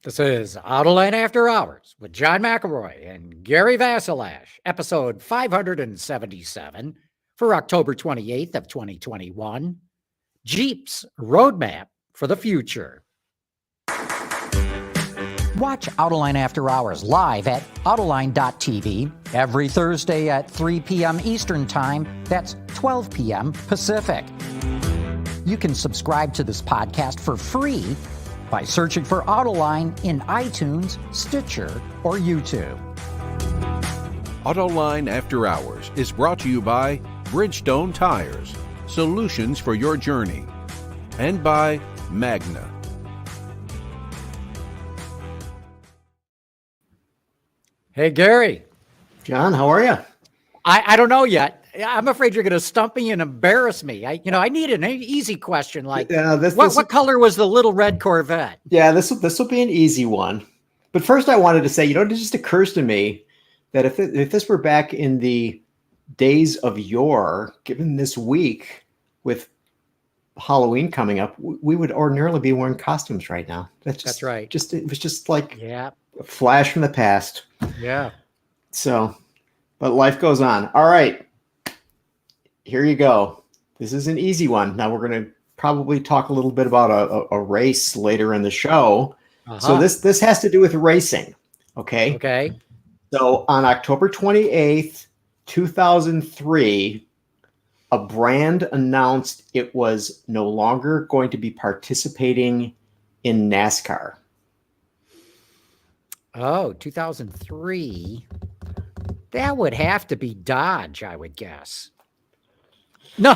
This is Autoline After Hours with John McElroy and Gary Vasilash, episode 577 for October 28th of 2021. Jeep's Roadmap for the Future. Watch Autoline After Hours live at Autoline.tv every Thursday at 3 p.m. Eastern Time. That's 12 p.m. Pacific. You can subscribe to this podcast for free by searching for Autoline in iTunes, Stitcher, or YouTube. Autoline After Hours is brought to you by Bridgestone Tires, solutions for your journey, and by Magna. Hey, Gary. John, how are you? I don't know yet. I'm afraid you're going to stump me and embarrass me. I need an easy question like, what color was the little red Corvette? Yeah, this will be an easy one. But first I wanted to say, it just occurs to me that if this were back in the days of yore, given this week with Halloween coming up, we would ordinarily be wearing costumes right now. That's right. It was just like a flash from the past. Yeah. So, but life goes on. All right. Here you go. This is an easy one. Now we're going to probably talk a little bit about a race later in the show. So this has to do with racing. Okay. Okay. So on October 28th, 2003, a brand announced it was no longer going to be participating in NASCAR. Oh, 2003. That would have to be Dodge, I would guess. No.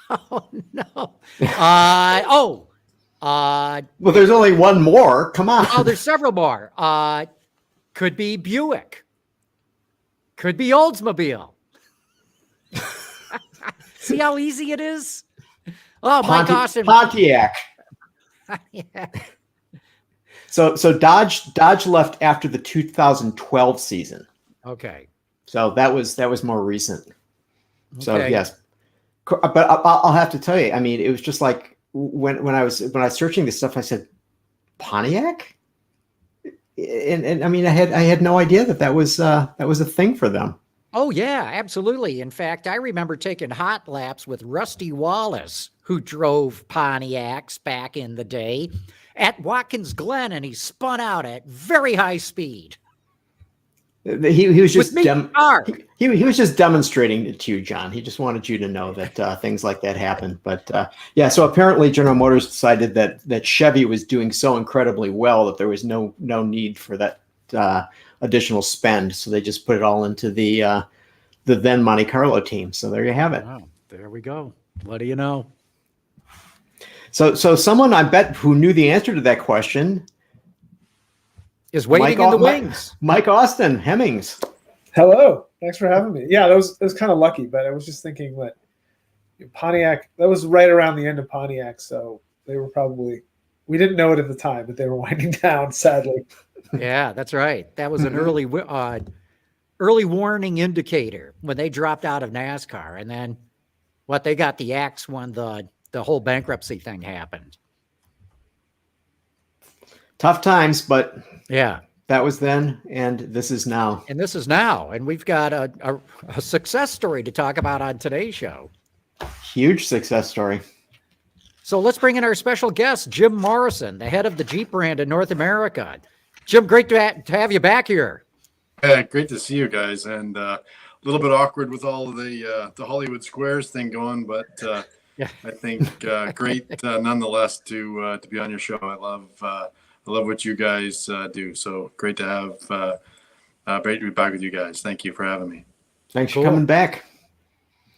Oh, no. Well, there's only one more. Come on. Oh, there's several more. Could be Buick. Could be Oldsmobile. See how easy it is? Oh, Mike Austin. Pontiac. Yeah. So Dodge left after the 2012 season. Okay. So that was more recent. So Okay. yes. But I'll have to tell you, I mean, it was just like when I was searching this stuff, I said, Pontiac? And I mean, I had no idea that was a thing for them. Oh, yeah, absolutely. In fact, I remember taking hot laps with Rusty Wallace, who drove Pontiacs back in the day at Watkins Glen, and he spun out at very high speed. He was just he was just demonstrating it to you, John. He just wanted you to know that things like that happen. But so apparently General Motors decided that Chevy was doing so incredibly well that there was no need for that additional spend. So they just put it all into the then Monte Carlo team. So there you have it. Wow, there we go. What do you know? So someone I bet who knew the answer to that question is waiting in the wings. Mike Austin, Hemmings. Hello. Thanks for having me. Yeah, that was kind of lucky, but I was just thinking that Pontiac, that was right around the end of Pontiac, so they were probably, we didn't know it at the time, but they were winding down, sadly. Yeah, that's right. That was an early warning indicator when they dropped out of NASCAR. And then they got the axe when the whole bankruptcy thing happened. Tough times, but yeah, that was then, and this is now. And this is now, and we've got a success story to talk about on today's show. Huge success story. So let's bring in our special guest, Jim Morrison, the head of the Jeep brand in North America. Jim, great to have you back here. Yeah, great to see you guys, and a little bit awkward with all of the Hollywood Squares thing going, but I think great nonetheless to be on your show. I love what you guys do. So great to be back with you guys. Thank you for having me. Thanks for coming back.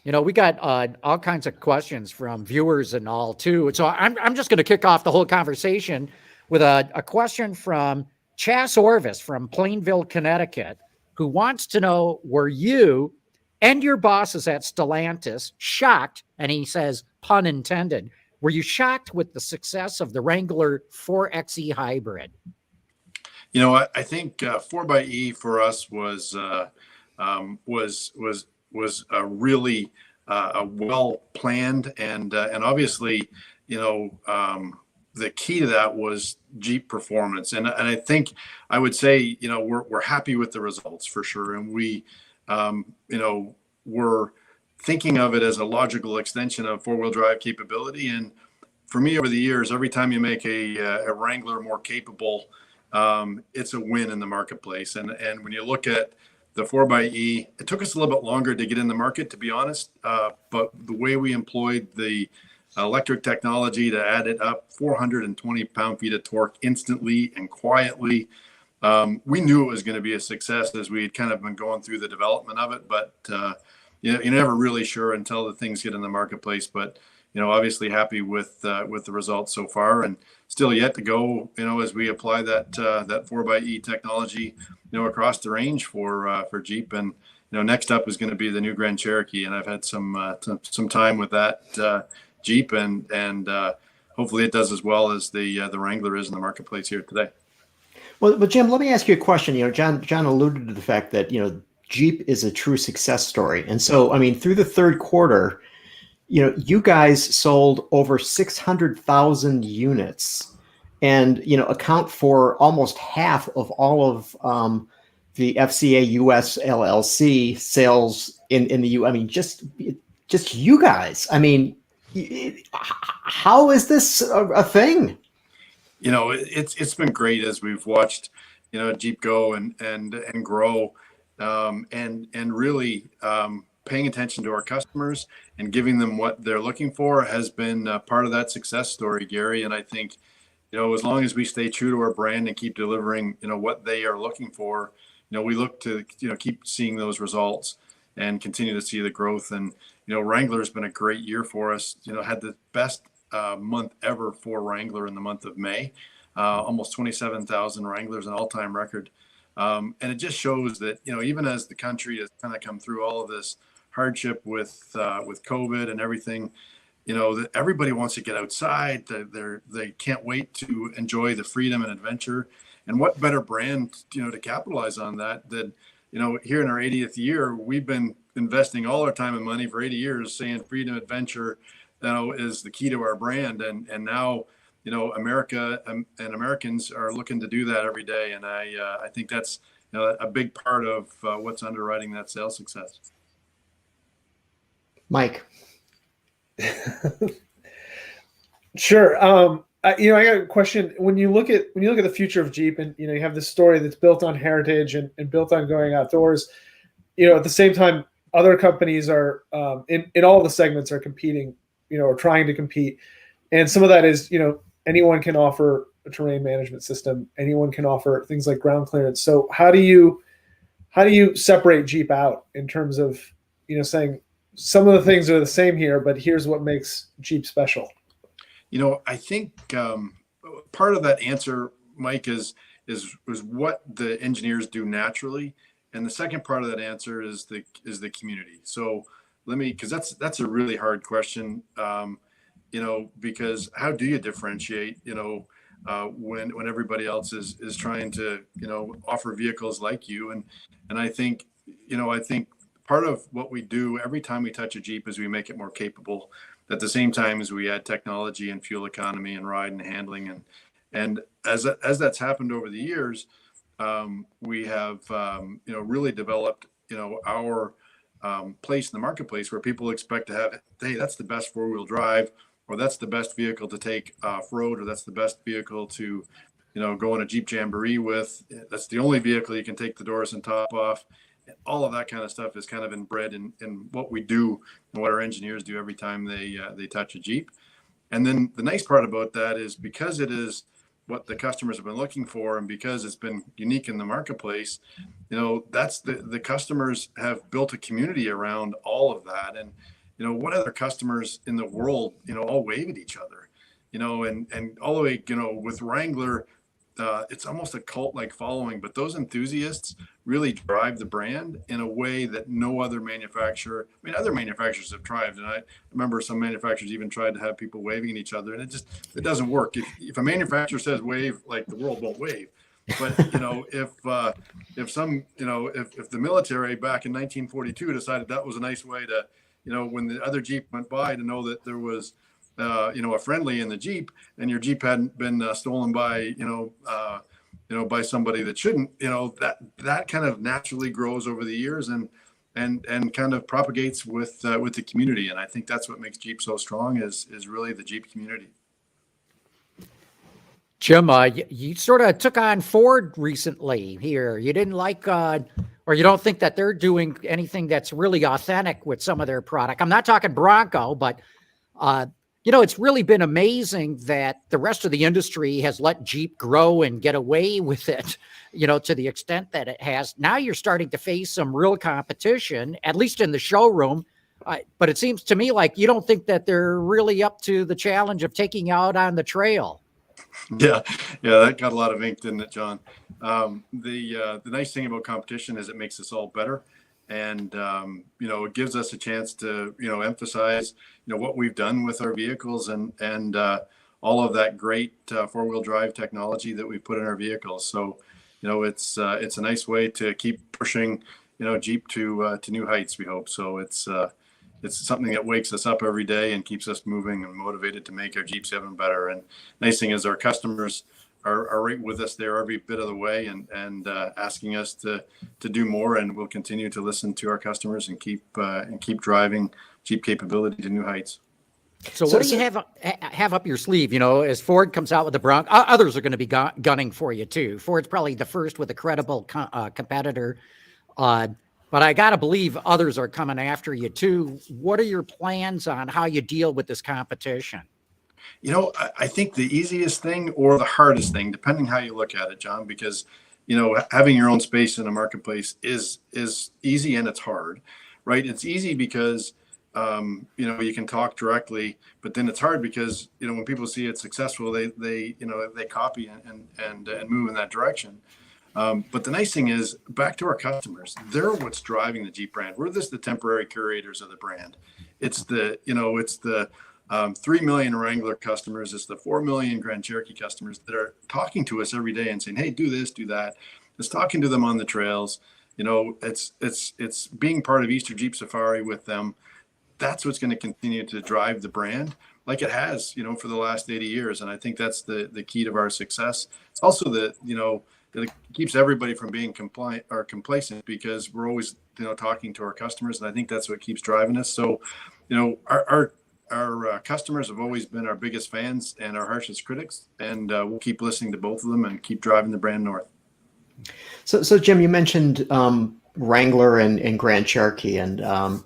We got all kinds of questions from viewers and all too. So I'm just going to kick off the whole conversation with a question from Chas Orvis from Plainville, Connecticut, who wants to know, were you and your bosses at Stellantis shocked? And he says, pun intended, were you shocked with the success of the Wrangler 4xe hybrid? I think 4xe for us was a really well planned and obviously the key to that was Jeep performance. And I think I would say, we're happy with the results for sure. And we, we're thinking of it as a logical extension of four-wheel drive capability. And for me, over the years, every time you make a Wrangler more capable, it's a win in the marketplace. And when you look at the 4xe, it took us a little bit longer to get in the market, to be honest. But the way we employed the electric technology to add it up 420 pound-feet of torque instantly and quietly, we knew it was going to be a success as we had kind of been going through the development of it. But you're never really sure until the things get in the marketplace. But obviously happy with the results so far, and still yet to go. As we apply that 4xe technology, across the range for Jeep, and next up is going to be the new Grand Cherokee, and I've had some time with that Jeep, and hopefully it does as well as the Wrangler is in the marketplace here today. Well, Jim, let me ask you a question. John alluded to the fact that Jeep is a true success story, and so through the third quarter, you guys sold over 600,000 units, and account for almost half of all of the FCA US LLC sales in the U. Just you guys. How is this a thing? It's been great as we've watched Jeep go and grow, and really paying attention to our customers and giving them what they're looking for has been part of that success story, Gary. And I think, as long as we stay true to our brand and keep delivering, what they are looking for, we look to, keep seeing those results and continue to see the growth. And, Wrangler has been a great year for us, had the best month ever for Wrangler in the month of May, almost 27,000 Wranglers, an all-time record. And it just shows that, even as the country has kind of come through all of this hardship with COVID and everything, that everybody wants to get outside. They can't wait to enjoy the freedom and adventure. And what better brand, to capitalize on that than, here in our 80th year, we've been investing all our time and money for 80 years saying freedom, adventure, is the key to our brand. And now, America and Americans are looking to do that every day. And I think that's a big part of what's underwriting that sales success. Mike. Sure. I got a question. When you look at the future of Jeep, and you have this story that's built on heritage and built on going outdoors, at the same time, other companies are in all the segments are competing, or trying to compete. And some of that is, anyone can offer a terrain management system. Anyone can offer things like ground clearance. So how do you separate Jeep out in terms of, saying some of the things are the same here, but here's what makes Jeep special? I think part of that answer, Mike, is what the engineers do naturally. And the second part of that answer is the community. So because that's a really hard question, because how do you differentiate, when everybody else is trying to, offer vehicles like you. And I think part of what we do every time we touch a Jeep is we make it more capable. At the same time as we add technology and fuel economy and ride and handling. And as that's happened over the years, we have, really developed, our place in the marketplace where people expect to have, hey, that's the best four-wheel drive, or that's the best vehicle to take off-road, or that's the best vehicle to, go on a Jeep Jamboree with. That's the only vehicle you can take the doors and top off. And all of that kind of stuff is kind of inbred in what we do and what our engineers do every time they touch a Jeep. And then the nice part about that is because it is what the customers have been looking for, and because it's been unique in the marketplace, that's the customers have built a community around all of that. And, what other customers in the world, all wave at each other, and all the way, with Wrangler, it's almost a cult-like following, but those enthusiasts really drive the brand in a way that no other manufacturer, other manufacturers have tried. And I remember some manufacturers even tried to have people waving at each other, and it doesn't work. If a manufacturer says wave, like, the world won't wave. But, if the military back in 1942 decided that was a nice way to, when the other Jeep went by, to know that there was, a friendly in the Jeep, and your Jeep hadn't been stolen by, by somebody that shouldn't, that kind of naturally grows over the years and kind of propagates with the community. And I think that's what makes Jeep so strong is really the Jeep community. Jim, you sort of took on Ford recently here. You didn't like, or you don't think that they're doing anything that's really authentic with some of their product. I'm not talking Bronco, but, it's really been amazing that the rest of the industry has let Jeep grow and get away with it, to the extent that it has. Now you're starting to face some real competition, at least in the showroom. But it seems to me like you don't think that they're really up to the challenge of taking you out on the trail. Yeah, that got a lot of ink, didn't it, John? The nice thing about competition is it makes us all better, and it gives us a chance to emphasize what we've done with our vehicles and all of that great four-wheel drive technology that we put in our vehicles. So it's a nice way to keep pushing Jeep to new heights, we hope. So it's something that wakes us up every day and keeps us moving and motivated to make our Jeeps even better. And nice thing is our customers are right with us there every bit of the way and asking us to do more. And we'll continue to listen to our customers and keep driving Jeep capability to new heights. So what do you have up your sleeve? As Ford comes out with the Bronco, others are going to be gunning for you too. Ford's probably the first with a credible competitor. But I got to believe others are coming after you too. What are your plans on how you deal with this competition? I think the easiest thing or the hardest thing, depending how you look at it, John, because, having your own space in a marketplace is easy and it's hard, right? It's easy because, you can talk directly, but then it's hard because, when people see it successful, they copy and move in that direction. But the nice thing is, back to our customers, they're what's driving the Jeep brand. We're just the temporary curators of the brand. It's the 3 million Wrangler customers. It's the 4 million Grand Cherokee customers that are talking to us every day and saying, hey, do this, do that. It's talking to them on the trails. It's being part of Easter Jeep Safari with them. That's what's going to continue to drive the brand like it has, for the last 80 years. And I think that's the key to our success. It's also that it keeps everybody from being compliant or complacent because we're always, talking to our customers. And I think that's what keeps driving us. So, our customers have always been our biggest fans and our harshest critics. And we'll keep listening to both of them and keep driving the brand north. So Jim, you mentioned Wrangler and Grand Cherokee. And a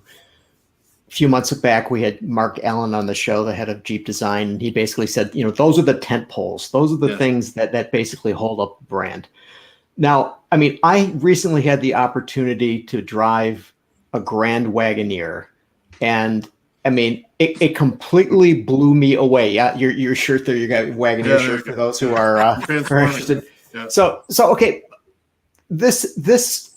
few months back, we had Mark Allen on the show, the head of Jeep design. And he basically said, those are the tent poles. Those are the things that basically hold up the brand. Now, I recently had the opportunity to drive a Grand Wagoneer, and it completely blew me away. Yeah, your shirt there, you got Wagoneer shirt for those who are interested. Yeah. So okay, this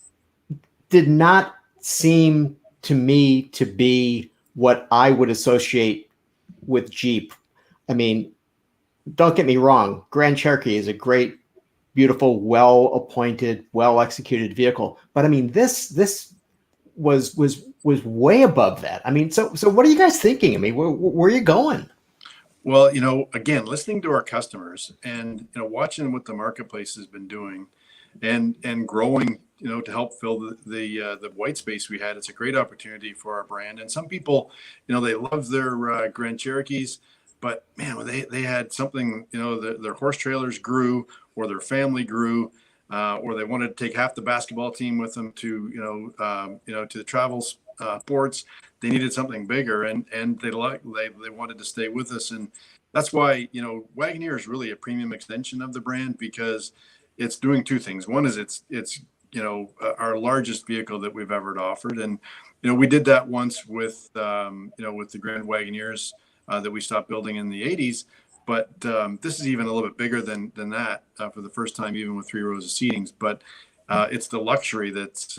did not seem to me to be what I would associate with Jeep. Don't get me wrong, Grand Cherokee is a great, beautiful, well-appointed, well-executed vehicle. But this was way above that. So what are you guys thinking? Where are you going? Well, again, listening to our customers and watching what the marketplace has been doing and growing, to help fill the white space we had. It's a great opportunity for our brand. And some people, they love their Grand Cherokees, but man, they had something, their horse trailers grew, or their family grew, or they wanted to take half the basketball team with them to to the travel sports. They needed something bigger, and they wanted to stay with us. And that's why Wagoneer is really a premium extension of the brand, because it's doing two things. One is it's our largest vehicle that we've ever offered, and we did that once with with the Grand Wagoneers that we stopped building in the 80s. But this is even a little bit bigger than that for the first time, even with 3 rows of seatings. But it's the luxury that's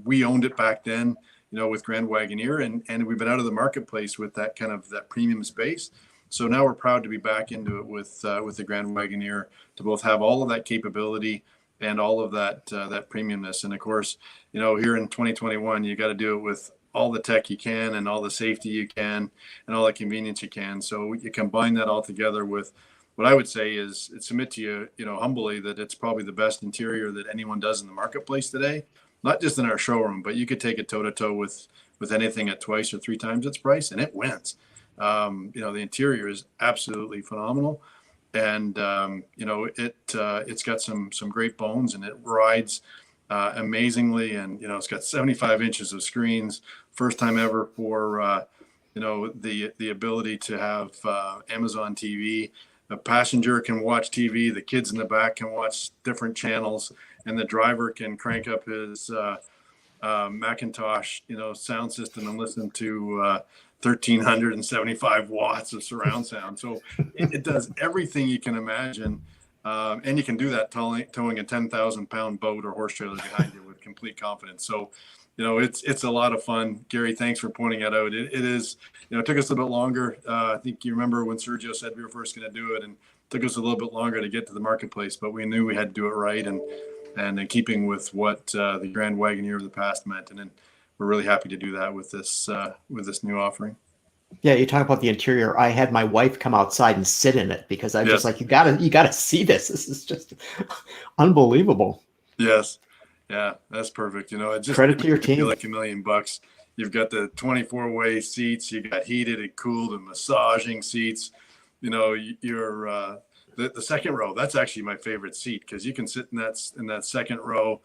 we owned it back then, with Grand Wagoneer, and we've been out of the marketplace with that kind of that premium space. So now we're proud to be back into it with the Grand Wagoneer, to both have all of that capability and all of that that premiumness. And of course, here in 2021, you got to do it with all the tech you can and all the safety you can and all the convenience you can. So you combine that all together with what I would say is submit to you, humbly, that it's probably the best interior that anyone does in the marketplace today, not just in our showroom, but you could take it toe to toe with anything at twice or three times its price, and it wins. The interior is absolutely phenomenal. And, it's got some great bones, and it rides amazingly. And, it's got 75 inches of screens, first time ever for, the ability to have Amazon TV. The passenger can watch TV, the kids in the back can watch different channels, and the driver can crank up his Macintosh, sound system and listen to 1,375 watts of surround sound. So it does everything you can imagine. And you can do that towing a 10,000 pound boat or horse trailer behind you with complete confidence. So, it's a lot of fun. Gary, thanks for pointing that out. It is, it took us a little bit longer. I think you remember when Sergio said we were first going to do it, and it took us a little bit longer to get to the marketplace, but we knew we had to do it right. And in keeping with what the Grand Wagoneer of the past meant. And then we're really happy to do that with this new offering. Yeah, you talk about the interior. I had my wife come outside and sit in it because I'm just like, you gotta see this. This is just unbelievable. Yes. Yeah, that's perfect. Credit to your team. Like $1 million. You've got the 24-way seats. You got heated and cooled and massaging seats. You're the second row. That's actually my favorite seat because you can sit in that second row.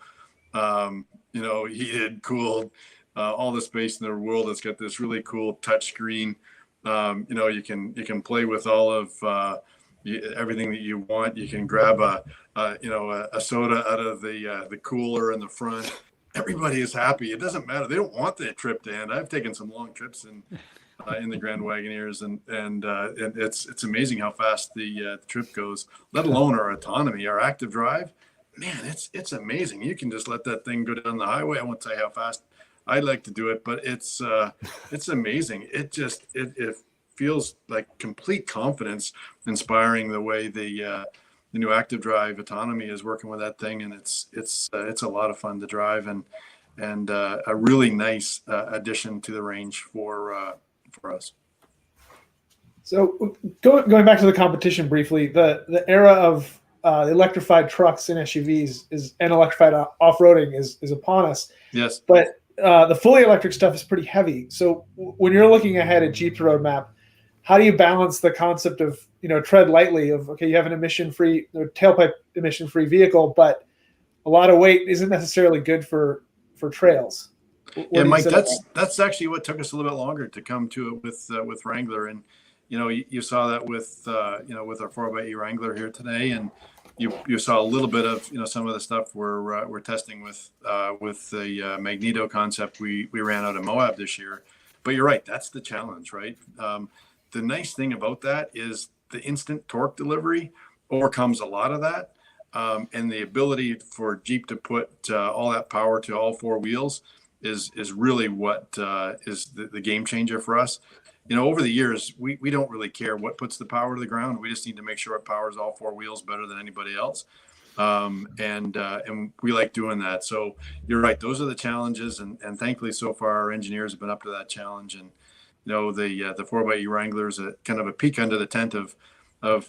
Heated, cooled, all the space in the world. It's got this really cool touch screen. You can play with all of everything that you want. You can grab a soda out of the cooler in the front. Everybody is happy. It doesn't matter. They don't want the trip to end. I've taken some long trips in the Grand Wagoneers, and it's amazing how fast the trip goes. Let alone our autonomy, our active drive. Man, it's amazing. You can just let that thing go down the highway. I won't tell you how fast I'd like to do it, but it's amazing. It feels like complete confidence inspiring the way the new active drive autonomy is working with that thing, and it's a lot of fun to drive and a really nice addition to the range for us. So going back to the competition briefly, the era of electrified trucks and SUVs and electrified off-roading is upon us. Yes. But the fully electric stuff is pretty heavy. So when you're looking ahead at Jeep's roadmap, how do you balance the concept of, tread lightly of, okay, you have an emission-free or tailpipe emission-free vehicle, but a lot of weight isn't necessarily good for trails? Yeah, Mike, that's actually what took us a little bit longer to come to it with Wrangler. And, you saw that with our 4xe Wrangler here today. And you saw a little bit of, some of the stuff we're testing with the Magneto concept we ran out of Moab this year. But you're right. That's the challenge, right? The nice thing about that is the instant torque delivery overcomes a lot of that. And the ability for Jeep to put all that power to all four wheels is really what is the game changer for us. Over the years, we don't really care what puts the power to the ground. We just need to make sure it powers all four wheels better than anybody else. And we like doing that. So you're right. Those are the challenges. And thankfully, so far, our engineers have been up to that challenge. And, the 4xe Wrangler is a kind of a peek under the tent of how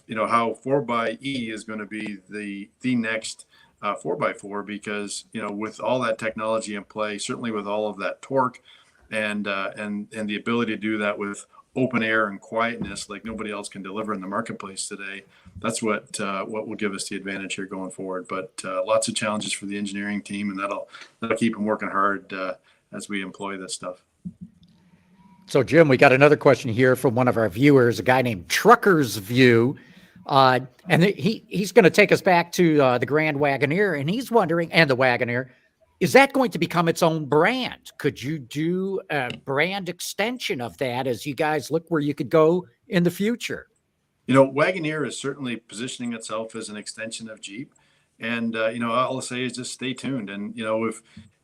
4xe is going to be the next 4x4, because with all that technology in play, certainly with all of that torque and the ability to do that with open air and quietness like nobody else can deliver in the marketplace today, that's what will give us the advantage here going forward. But lots of challenges for the engineering team, and that'll keep them working hard as we employ this stuff. So, Jim, we got another question here from one of our viewers, a guy named Trucker's View. And he's going to take us back to the Grand Wagoneer, and he's wondering, and the Wagoneer, is that going to become its own brand? Could you do a brand extension of that as you guys look where you could go in the future? Wagoneer is certainly positioning itself as an extension of Jeep. And, all I'll say is just stay tuned. And,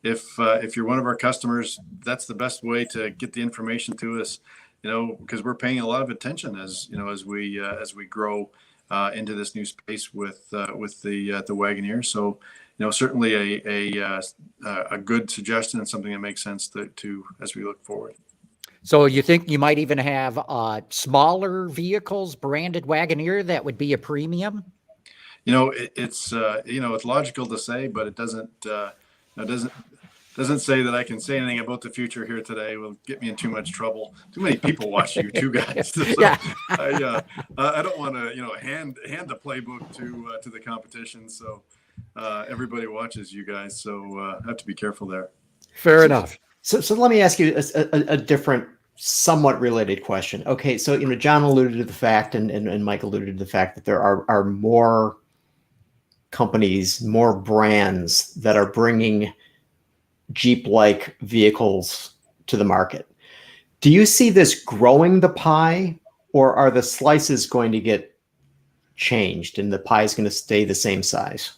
if you're one of our customers, that's the best way to get the information to us, because we're paying a lot of attention as we grow into this new space with the Wagoneer. So, certainly a good suggestion and something that makes sense to as we look forward. So you think you might even have smaller vehicles, branded Wagoneer, that would be a premium? It's logical to say, but it doesn't say that I can say anything about the future here today. Will get me in too much trouble. Too many people watch you two guys. So Yeah. I don't want to hand the playbook to the competition. So everybody watches you guys. So I have to be careful there. Fair enough. So let me ask you a different, somewhat related question. Okay, so John alluded to the fact, and Mike alluded to the fact that there are more companies, more brands that are bringing Jeep-like vehicles to the market. Do you see this growing the pie, or are the slices going to get changed and the pie is going to stay the same size?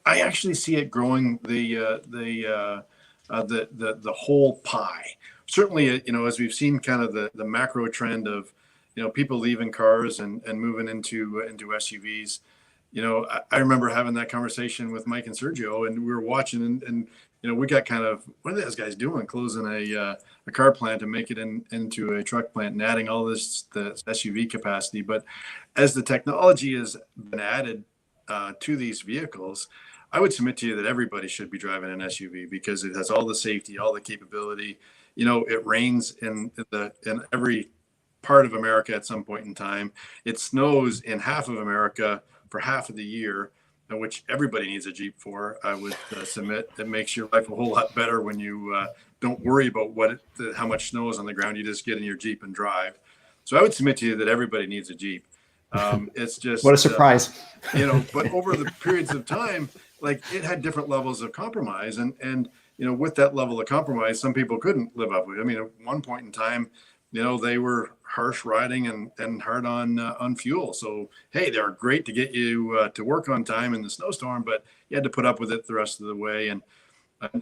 I actually see it growing the whole pie. Certainly, as we've seen kind of the macro trend of, people leaving cars and moving into SUVs. I remember having that conversation with Mike and Sergio, and we were watching and we got kind of, what are those guys doing, closing a car plant and make it into a truck plant and adding all the SUV capacity. But as the technology has been added to these vehicles, I would submit to you that everybody should be driving an SUV because it has all the safety, all the capability. It rains in every part of America at some point in time. It snows in half of America for half of the year, which everybody needs a Jeep for. I would submit that makes your life a whole lot better when you don't worry about how much snow is on the ground. You just get in your Jeep and drive. So I would submit to you that everybody needs a Jeep. It's just what a surprise. But over the periods of time, like, it had different levels of compromise, and with that level of compromise, some people couldn't live up with it. I mean, at one point in time, they were harsh riding and hard on fuel. So, hey, they're great to get you to work on time in the snowstorm, but you had to put up with it the rest of the way. And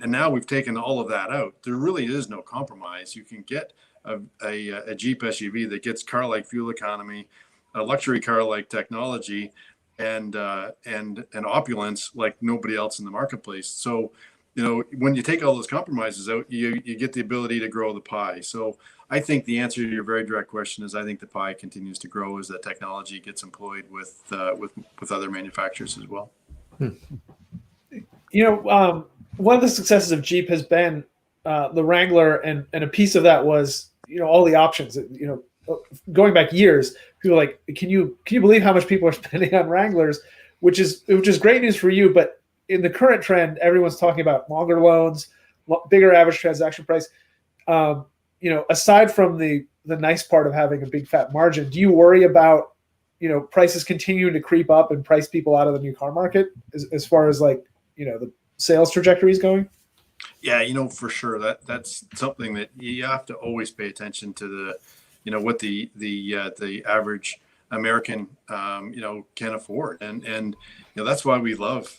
now we've taken all of that out. There really is no compromise. You can get a Jeep SUV that gets car-like fuel economy, a luxury car-like technology, and opulence like nobody else in the marketplace. So, when you take all those compromises out, you get the ability to grow the pie. So I think the answer to your very direct question is I think the pie continues to grow as that technology gets employed with other manufacturers as well. One of the successes of Jeep has been the Wrangler, and a piece of that was all the options. Going back years, people were like, can you believe how much people are spending on Wranglers, which is great news for you, but in the current trend, everyone's talking about longer loans, bigger average transaction price. Aside from the nice part of having a big fat margin, do you worry about prices continuing to creep up and price people out of the new car market as far as the sales trajectory is going? Yeah, for sure. That's something that you have to always pay attention to what the average American can afford, and that's why we love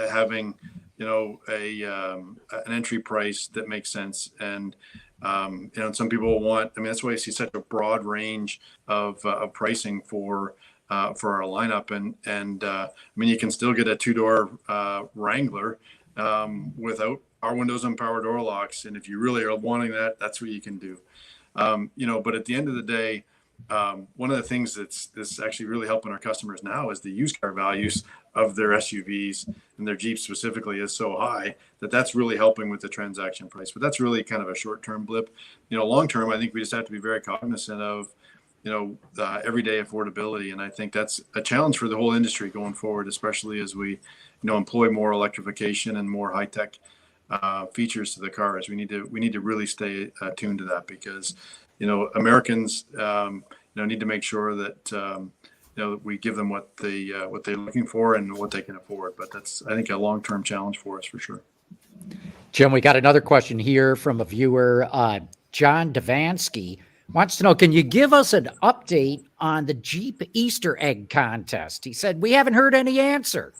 having an entry price that makes sense. And some people want, that's why you see such a broad range of pricing for our lineup, and you can still get a two-door Wrangler without power windows and power door locks, and if you really are wanting that, that's what you can do. But at the end of the day, one of the things that's actually really helping our customers now is the used car values of their SUVs and their Jeeps specifically is so high that's really helping with the transaction price. But that's really kind of a short-term blip. Long term, I think we just have to be very cognizant of everyday affordability, and I think that's a challenge for the whole industry going forward, especially as we employ more electrification and more high-tech features to the cars. We need to really stay attuned to that, because Americans need to make sure that we give them what they're looking for and what they can afford. But that's, I think, a long-term challenge for us for sure. Jim, we got another question here from a viewer. John Devansky wants to know, can you give us an update on the Jeep Easter egg contest? He said, we haven't heard any answer.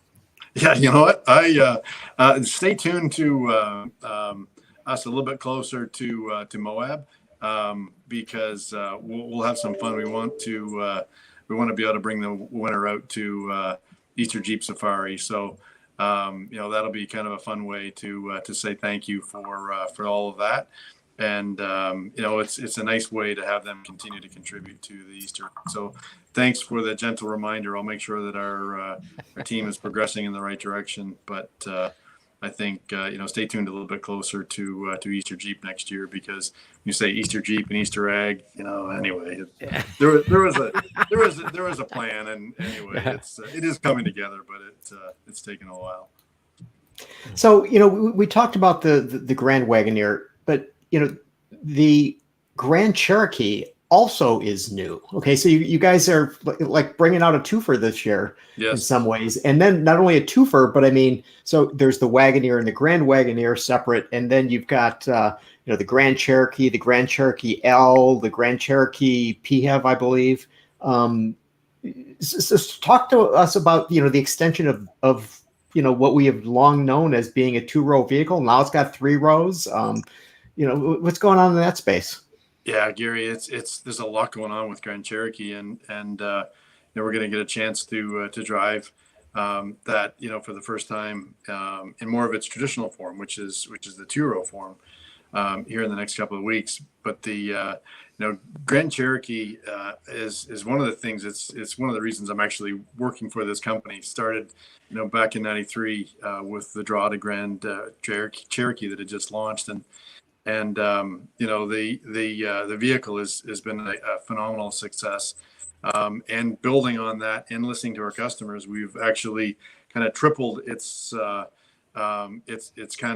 Yeah, you know what? I stay tuned to us a little bit closer to Moab, because we'll have some fun. We want to be able to bring the winner out to Easter Jeep Safari. So that'll be kind of a fun way to say thank you for all of that. And it's a nice way to have them continue to contribute to the Easter. So thanks for the gentle reminder. I'll make sure that our team is progressing in the right direction. But I think stay tuned a little bit closer to Easter Jeep next year, because you say Easter Jeep and Easter Ag. Anyway, there was a plan, and anyway, it is coming together, but it's taken a while. So we talked about the Grand Wagoneer, but the Grand Cherokee also is new. Okay, so you guys are like bringing out a twofer this year. Yes. In some ways, and then not only a twofer, but I mean, so there's the Wagoneer and the Grand Wagoneer separate, and then you've got the Grand Cherokee, the Grand Cherokee L, the Grand Cherokee PHEV, I believe. So talk to us about the extension of what we have long known as being a 2-row vehicle. Now it's got 3 rows. What's going on in that space? Yeah, Gary, there's a lot going on with Grand Cherokee, and we're going to get a chance to drive that for the first time in more of its traditional form, which is the 2-row form here in the next couple of weeks. But the Grand Cherokee is one of the things. It's one of the reasons I'm actually working for this company. Started back in '93 with the draw to Grand Cherokee that had just launched, and the vehicle has been a phenomenal success. And building on that and listening to our customers, we've actually kind of tripled its kind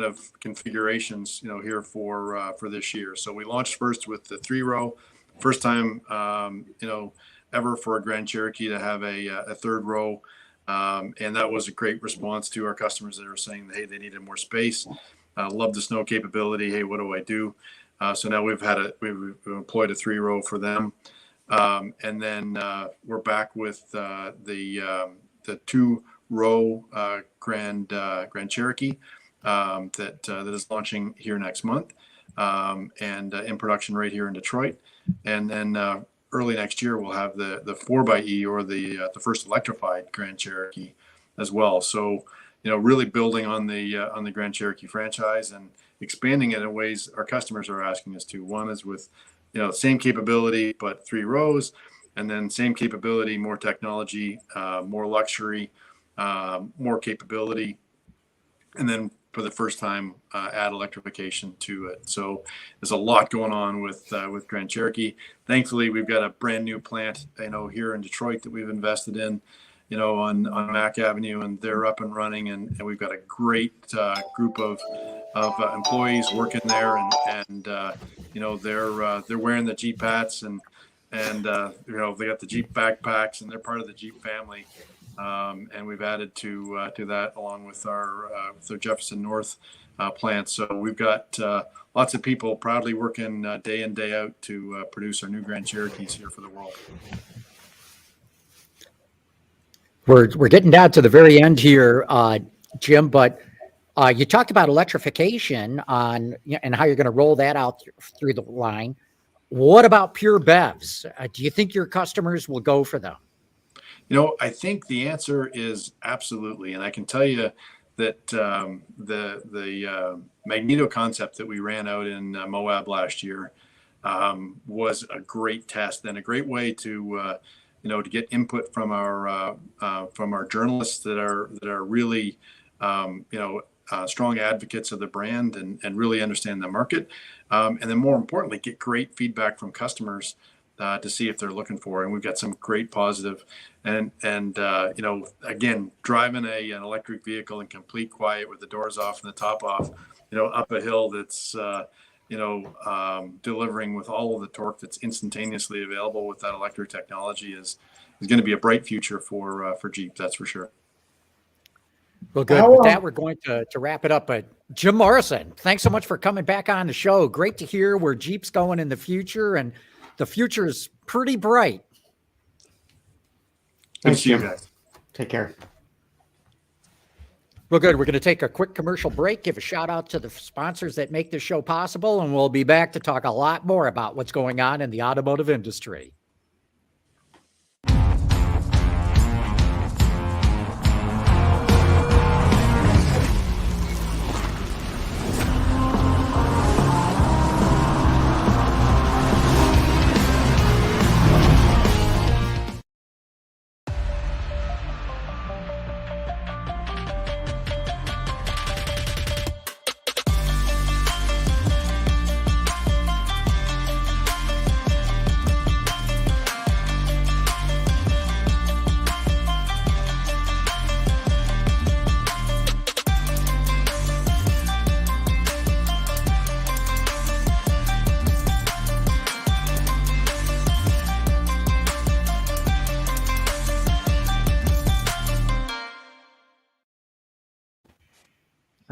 of configurations, here for this year. So we launched first with the 3-row, first time ever for a Grand Cherokee to have a 3rd row, and that was a great response to our customers that are saying, hey, they needed more space. Love the snow capability. Hey, what do I do? So now we've employed a 3-row for them. And then we're back with the 2-row Grand Cherokee that is launching here next month, and in production right here in Detroit. And then early next year we'll have the 4xe, or the first electrified Grand Cherokee as well. So really building on the Grand Cherokee franchise and expanding it in ways our customers are asking us to. One is with same capability, but 3 rows, and then same capability, more technology, more luxury, more capability, and then for the first time, add electrification to it. So there's a lot going on with Grand Cherokee. Thankfully, we've got a brand new plant, here in Detroit that we've invested in, on Mack Avenue, and they're up and running, and we've got a great group of employees working there, and they're wearing the Jeep hats, and they got the Jeep backpacks, and they're part of the Jeep family, and we've added to that along with our Jefferson North plant. So we've got lots of people proudly working day in, day out to produce our new Grand Cherokees here for the world. We're getting down to the very end here, Jim, but you talked about electrification and how you're going to roll that out through the line. What about pure BEVs? Do you think your customers will go for them? I think the answer is absolutely. And I can tell you that the Magneto concept that we ran out in Moab last year was a great test and a great way to get input from our journalists that are really strong advocates of the brand and really understand the market, and then more importantly, get great feedback from customers to see if they're looking for. And we've got some great positive, and again, driving an electric vehicle in complete quiet with the doors off and the top off, up a hill that's delivering with all of the torque that's instantaneously available with that electric technology is going to be a bright future for Jeep. That's for sure. Well, good. With that, we're going to wrap it up. But Jim Morrison, thanks so much for coming back on the show. Great to hear where Jeep's going in the future, and the future is pretty bright. Thanks, Jim. Guys. Take care. Well, good. We're going to take a quick commercial break, give a shout out to the sponsors that make this show possible, and we'll be back to talk a lot more about what's going on in the automotive industry.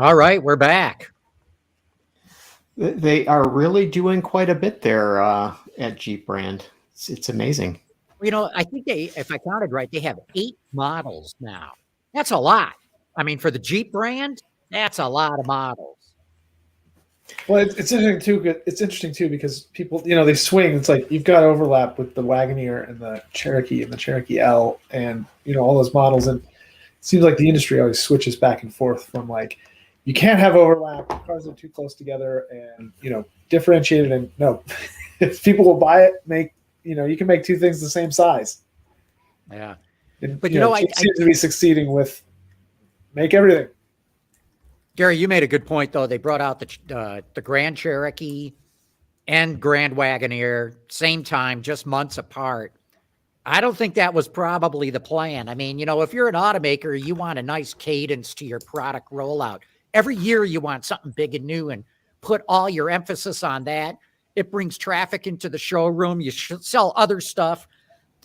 All right, we're back. They are really doing quite a bit there at Jeep brand. It's amazing. I think if I counted right, they have 8 models now. That's a lot. I mean, for the Jeep brand, that's a lot of models. Well, it's interesting too. It's interesting too because people, they swing. It's like you've got overlap with the Wagoneer and the Cherokee L, and all those models. And it seems like the industry always switches back and forth from like, you can't have overlap. Cars are too close together, and differentiated. And no, if people will buy it, you can make two things the same size. Yeah, and, but I seem to be succeeding with make everything. Gary, you made a good point, though. They brought out the Grand Cherokee and Grand Wagoneer same time, just months apart. I don't think that was probably the plan. I mean, if you're an automaker, you want a nice cadence to your product rollout. Every year you want something big and new and put all your emphasis on that. It brings traffic into the showroom. You should sell other stuff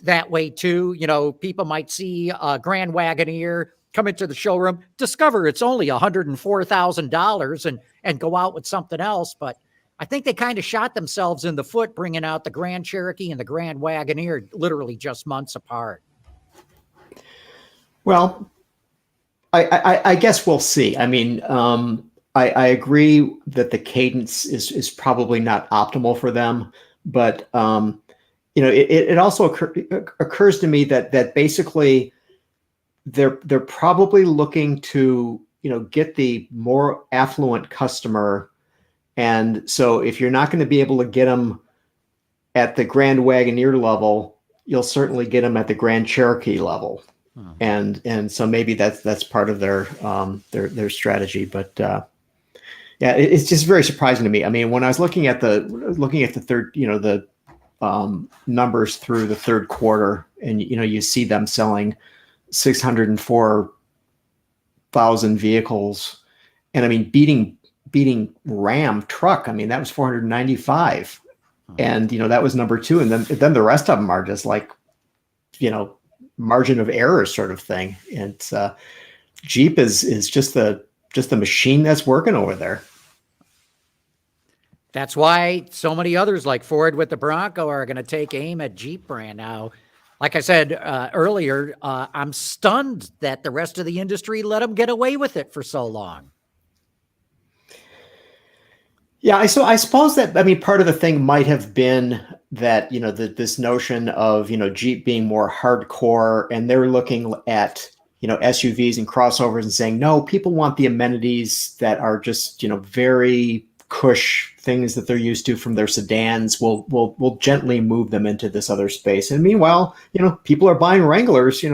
that way too. People might see a Grand Wagoneer, come into the showroom, discover it's only $104,000 and go out with something else. But I think they kind of shot themselves in the foot bringing out the Grand Cherokee and the Grand Wagoneer literally just months apart. Well, I guess we'll see. I mean, I agree that the cadence is probably not optimal for them, but it also occurs to me that basically they're probably looking to get the more affluent customer, and so if you're not going to be able to get them at the Grand Wagoneer level, you'll certainly get them at the Grand Cherokee level. And so maybe that's part of their strategy, but yeah, it's just very surprising to me. I mean, when I was looking at the third, the numbers through the third quarter, and you see them selling 604,000 vehicles, and I mean beating Ram truck. I mean, that was 495, and that was number 2, and then the rest of them are just like margin of error sort of thing. And Jeep is just the machine that's working over there. That's why so many others like Ford with the Bronco are going to take aim at Jeep brand now. Like I said earlier, I'm stunned that the rest of the industry let them get away with it for so long. Yeah, so I suppose that, I mean, part of the thing might have been that, this notion of, Jeep being more hardcore, and they're looking at, SUVs and crossovers and saying, no, people want the amenities that are just, very cush things that they're used to from their sedans. We'll gently move them into this other space. And meanwhile, people are buying Wranglers,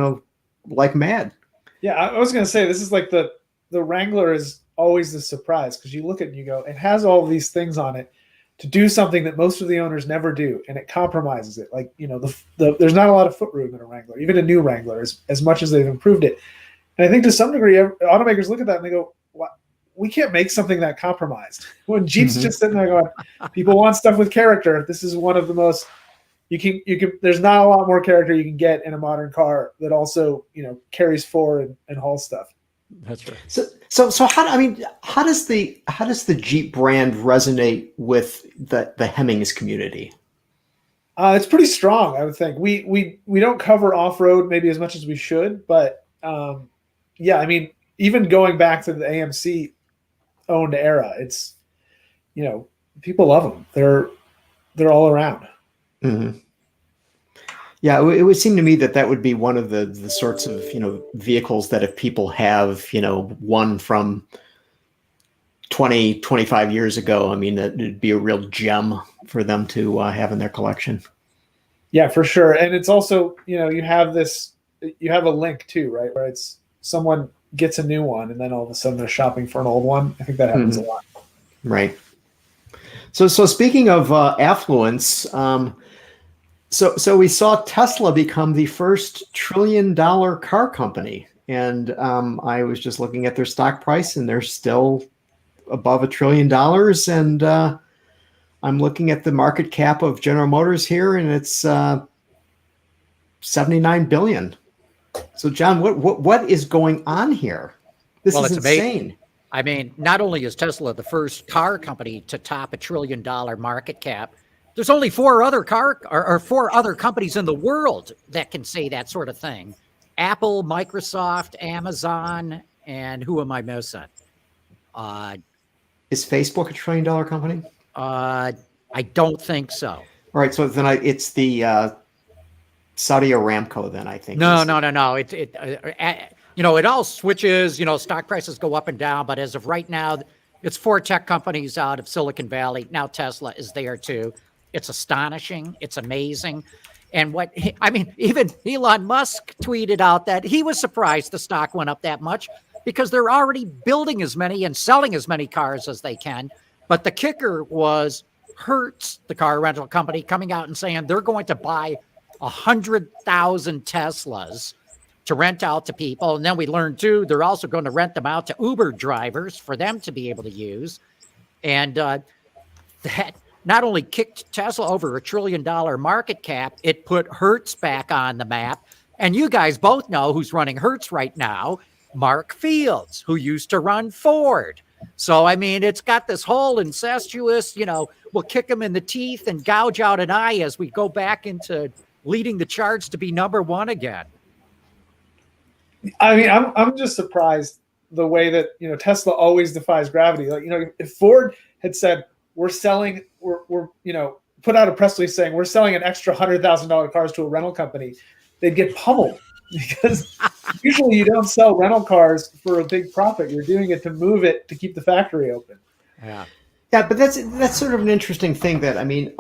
like mad. Yeah, I was going to say, this is like the Wrangler is always the surprise, because you look at it and you go, it has all these things on it to do something that most of the owners never do, and it compromises it. Like, there's not a lot of footroom in a Wrangler, even a new Wrangler, as much as they've improved it. And I think to some degree, automakers look at that and they go, we can't make something that compromised. When Jeep's just sitting there going, people want stuff with character. This is one of the most, you can, there's not a lot more character you can get in a modern car that also, carries forward and hauls stuff. That's right. So how does the Jeep brand resonate with the Hemmings community? It's pretty strong, I would think. We don't cover off-road maybe as much as we should, but yeah, I mean, even going back to the AMC owned era, it's people love them. They're all around. Mm-hmm. Yeah, it would seem to me that would be one of the sorts of vehicles that if people have one from 20, 25 years ago, I mean, that it'd be a real gem for them to have in their collection. Yeah, for sure. And it's also you have a link too, right? Where it's someone gets a new one and then all of a sudden they're shopping for an old one. I think that happens a lot. Right. So speaking of affluence, So we saw Tesla become the first $1 trillion car company, and I was just looking at their stock price, and they're still above $1 trillion. And I'm looking at the market cap of General Motors here, and it's $79 billion. So, John, what is going on here? This is insane. I mean, not only is Tesla the first car company to top $1 trillion market cap, there's only four other companies in the world that can say that sort of thing. Apple, Microsoft, Amazon, and who am I missing? Is Facebook $1 trillion company? I don't think so. All right, so then it's the Saudi Aramco. Then I think. No. It all switches. Stock prices go up and down, but as of right now, it's four tech companies out of Silicon Valley. Now Tesla is there too. It's astonishing. It's amazing. And even Elon Musk tweeted out that he was surprised the stock went up that much because they're already building as many and selling as many cars as they can. But the kicker was Hertz, the car rental company, coming out and saying they're going to buy 100,000 Teslas to rent out to people. And then we learned too, they're also going to rent them out to Uber drivers for them to be able to use. And that not only kicked Tesla over $1 trillion market cap, it put Hertz back on the map. And you guys both know who's running Hertz right now, Mark Fields, who used to run Ford. So, I mean, it's got this whole incestuous, we'll kick him in the teeth and gouge out an eye as we go back into leading the charge to be number one again. I mean, I'm just surprised the way that, Tesla always defies gravity. Like, if Ford had said, we're put out a press release saying we're selling an extra $100,000 cars to a rental company, they'd get pummeled because usually you don't sell rental cars for a big profit. You're doing it to move it to keep the factory open. Yeah, but that's sort of an interesting thing that, I mean,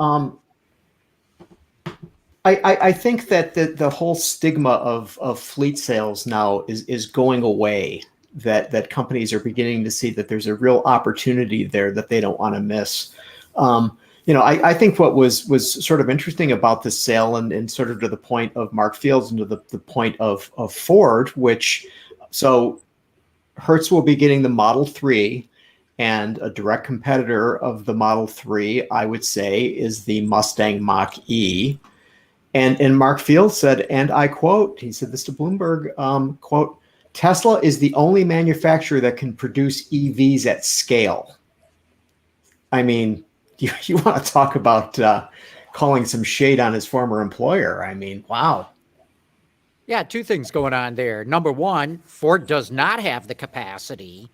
I think that the whole stigma of fleet sales now is going away. That companies are beginning to see that there's a real opportunity there that they don't want to miss. I think what was sort of interesting about this sale and sort of to the point of Mark Fields and to the point of Ford, so Hertz will be getting the Model 3, and a direct competitor of the Model 3, I would say, is the Mustang Mach-E. And Mark Fields said, and I quote, he said this to Bloomberg, quote, Tesla is the only manufacturer that can produce EVs at scale. I mean, you want to talk about calling some shade on his former employer. I mean, wow. Yeah, two things going on there. Number one, Ford does not have the capacity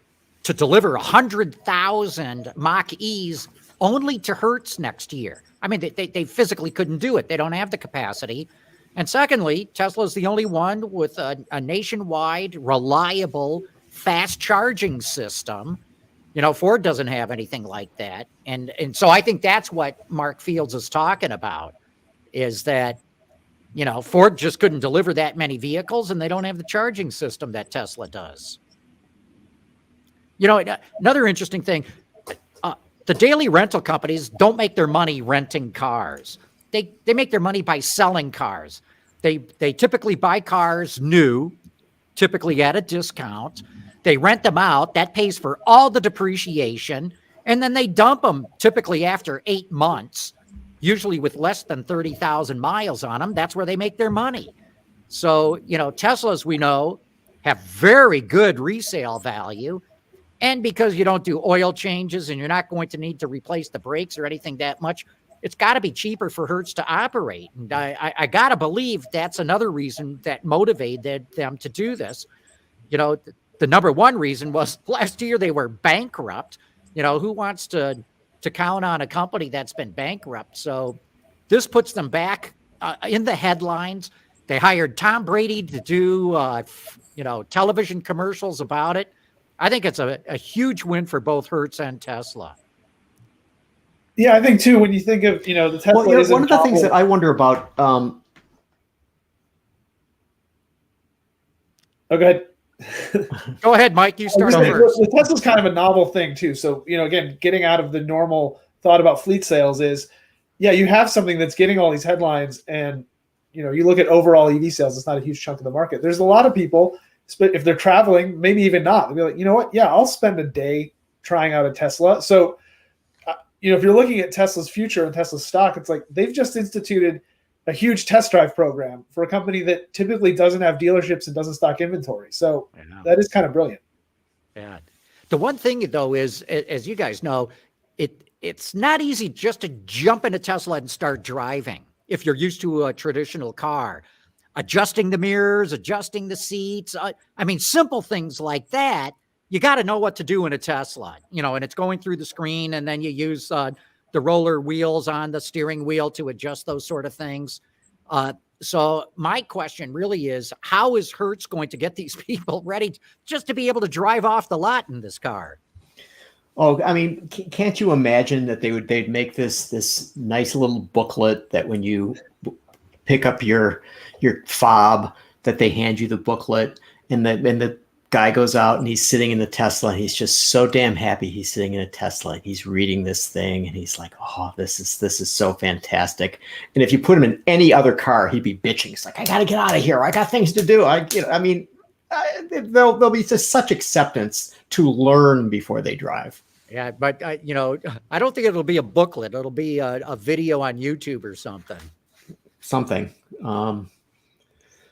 to deliver 100,000 Mach-E's only to Hertz next year. I mean, they physically couldn't do it. They don't have the capacity. And secondly, Tesla is the only one with a nationwide, reliable, fast charging system. Ford doesn't have anything like that. And so I think that's what Mark Fields is talking about, is that, Ford just couldn't deliver that many vehicles, and they don't have the charging system that Tesla does. Another interesting thing, the daily rental companies don't make their money renting cars. They make their money by selling cars. They typically buy cars new, typically at a discount. They rent them out. That pays for all the depreciation. And then they dump them typically after 8 months, usually with less than 30,000 miles on them. That's where they make their money. So, Teslas, we know, have very good resale value. And because you don't do oil changes and you're not going to need to replace the brakes or anything that much, it's got to be cheaper for Hertz to operate. And I got to believe that's another reason that motivated them to do this. The number one reason was last year they were bankrupt. Who wants to count on a company that's been bankrupt? So this puts them back in the headlines. They hired Tom Brady to do, television commercials about it. I think it's a huge win for both Hertz and Tesla. Yeah, I think too, when you think of, the Tesla. Well, one of the things that I wonder about. Oh, go ahead. Go ahead, Mike. You start first. The Tesla's kind of a novel thing too. So, again, getting out of the normal thought about fleet sales is, yeah, you have something that's getting all these headlines, and you look at overall EV sales, it's not a huge chunk of the market. There's a lot of people, if they're traveling, maybe even not, they'll be like, you know what? Yeah, I'll spend a day trying out a Tesla. So, if you're looking at Tesla's future and Tesla's stock, it's like they've just instituted a huge test drive program for a company that typically doesn't have dealerships and doesn't stock inventory. So that is kind of brilliant. Yeah. The one thing though is, as you guys know, it's not easy just to jump in a Tesla and start driving if you're used to a traditional car. Adjusting the mirrors, adjusting the seats. I mean, simple things like that. You got to know what to do in a Tesla, and it's going through the screen, and then you use the roller wheels on the steering wheel to adjust those sort of things. So my question really is, how is Hertz going to get these people ready just to be able to drive off the lot in this car? Oh, I mean, can't you imagine that they'd make this nice little booklet that when you pick up your fob, that they hand you the booklet, and the guy goes out and he's sitting in the Tesla and he's just so damn happy he's sitting in a Tesla and he's reading this thing and he's like, oh, this is so fantastic. And if you put him in any other car, he'd be bitching. It's like, I got to get out of here. I got things to do. There'll be just such acceptance to learn before they drive. Yeah, but I don't think it'll be a booklet. It'll be a video on YouTube or something.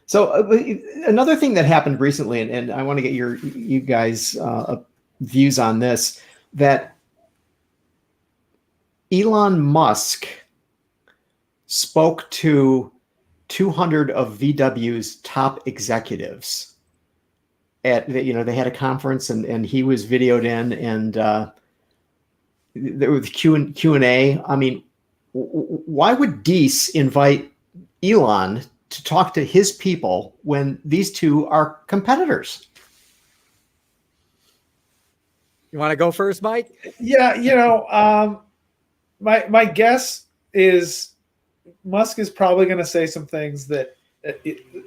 So another thing that happened recently, and I want to get you guys' views on this, that Elon Musk spoke to 200 of VW's top executives. They had a conference, and he was videoed in, and there was Q&A. I mean, why would Deese invite Elon to talk to his people when these two are competitors? You want to go first, Mike? Yeah, my guess is Musk is probably going to say some things that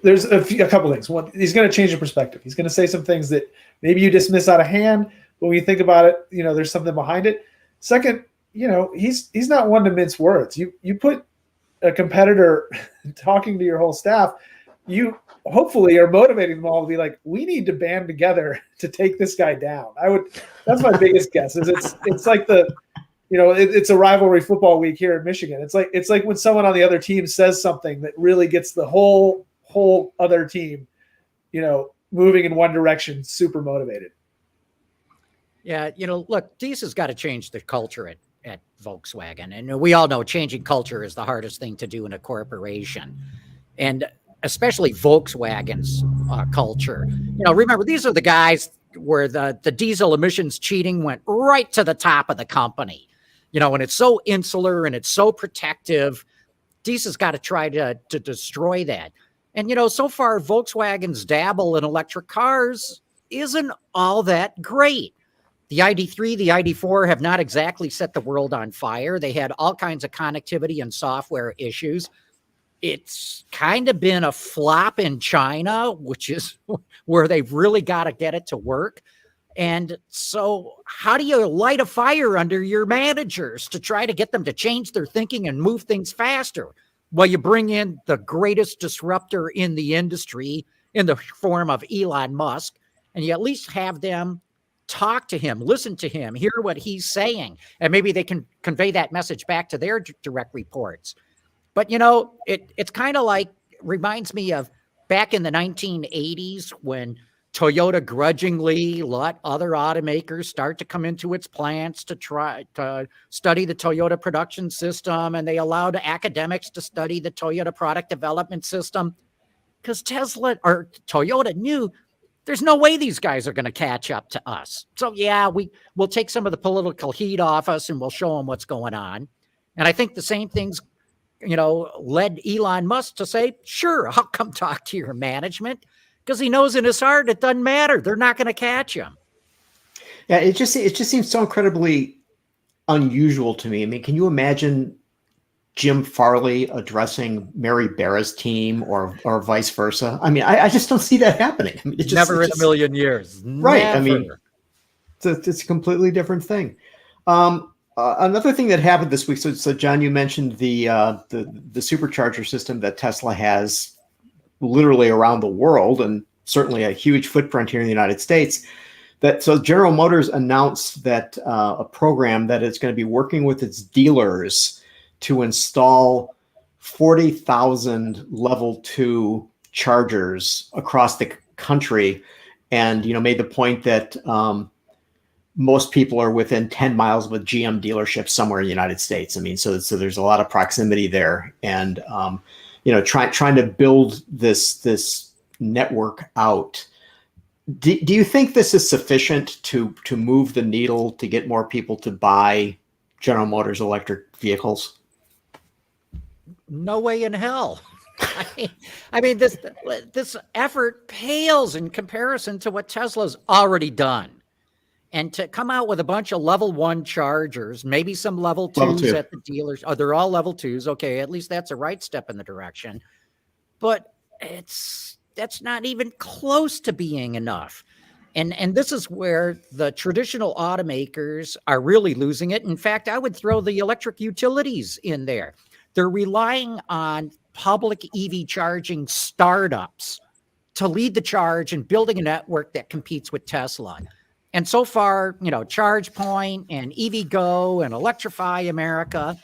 there's a couple things. One, he's going to change your perspective. He's going to say some things that maybe you dismiss out of hand, but when you think about it, there's something behind it. Second, he's not one to mince words. You put a competitor talking to your whole staff, you hopefully are motivating them all to be like, we need to band together to take this guy down. That's my biggest guess. Is it's like it's a rivalry football week here in Michigan. It's like when someone on the other team says something that really gets the whole other team, moving in one direction, super motivated. Yeah, look, Deese has got to change the culture at Volkswagen. And we all know changing culture is the hardest thing to do in a corporation. And especially Volkswagen's culture. Remember, these are the guys where the diesel emissions cheating went right to the top of the company. And it's so insular and it's so protective. Deese has got to try to destroy that. And, so far, Volkswagen's dabble in electric cars isn't all that great. The ID3, the ID4 have not exactly set the world on fire. They had all kinds of connectivity and software issues. It's kind of been a flop in China, which is where they've really got to get it to work. And so how do you light a fire under your managers to try to get them to change their thinking and move things faster? Well, you bring in the greatest disruptor in the industry in the form of Elon Musk, and you at least have them talk to him, listen to him, hear what he's saying, and maybe they can convey that message back to their direct reports. But, it's kind of like, reminds me of back in the 1980s when Toyota grudgingly let other automakers start to come into its plants to try to study the Toyota production system, and they allowed academics to study the Toyota product development system because Toyota knew there's no way these guys are going to catch up to us. So yeah, we'll take some of the political heat off us and we'll show them what's going on. And I think the same things, led Elon Musk to say, sure, I'll come talk to your management, because he knows in his heart it doesn't matter. They're not going to catch him. Yeah, it just seems so incredibly unusual to me. I mean, can you imagine Jim Farley addressing Mary Barra's team or vice versa? I mean, I just don't see that happening. I mean, never in a million years. Right. Never. I mean, it's a completely different thing. Another thing that happened this week. So John, you mentioned the supercharger system that Tesla has literally around the world, and certainly a huge footprint here in the United States. So General Motors announced that a program that it's going to be working with its dealers to install 40,000 level 2 chargers across the country, and made the point that most people are within 10 miles of a GM dealership somewhere in the United States. I mean, so there's a lot of proximity there, and trying to build this network out. Do you think this is sufficient to move the needle to get more people to buy General Motors electric vehicles? No way in hell. I mean, this effort pales in comparison to what Tesla's already done. And to come out with a bunch of level 1 chargers, maybe some level 2s at the dealers. Oh, they're all level 2s. Okay, at least that's a right step in the direction. But that's not even close to being enough. And this is where the traditional automakers are really losing it. In fact, I would throw the electric utilities in there. They're relying on public EV charging startups to lead the charge and building a network that competes with Tesla. And so far, ChargePoint and EVgo and Electrify America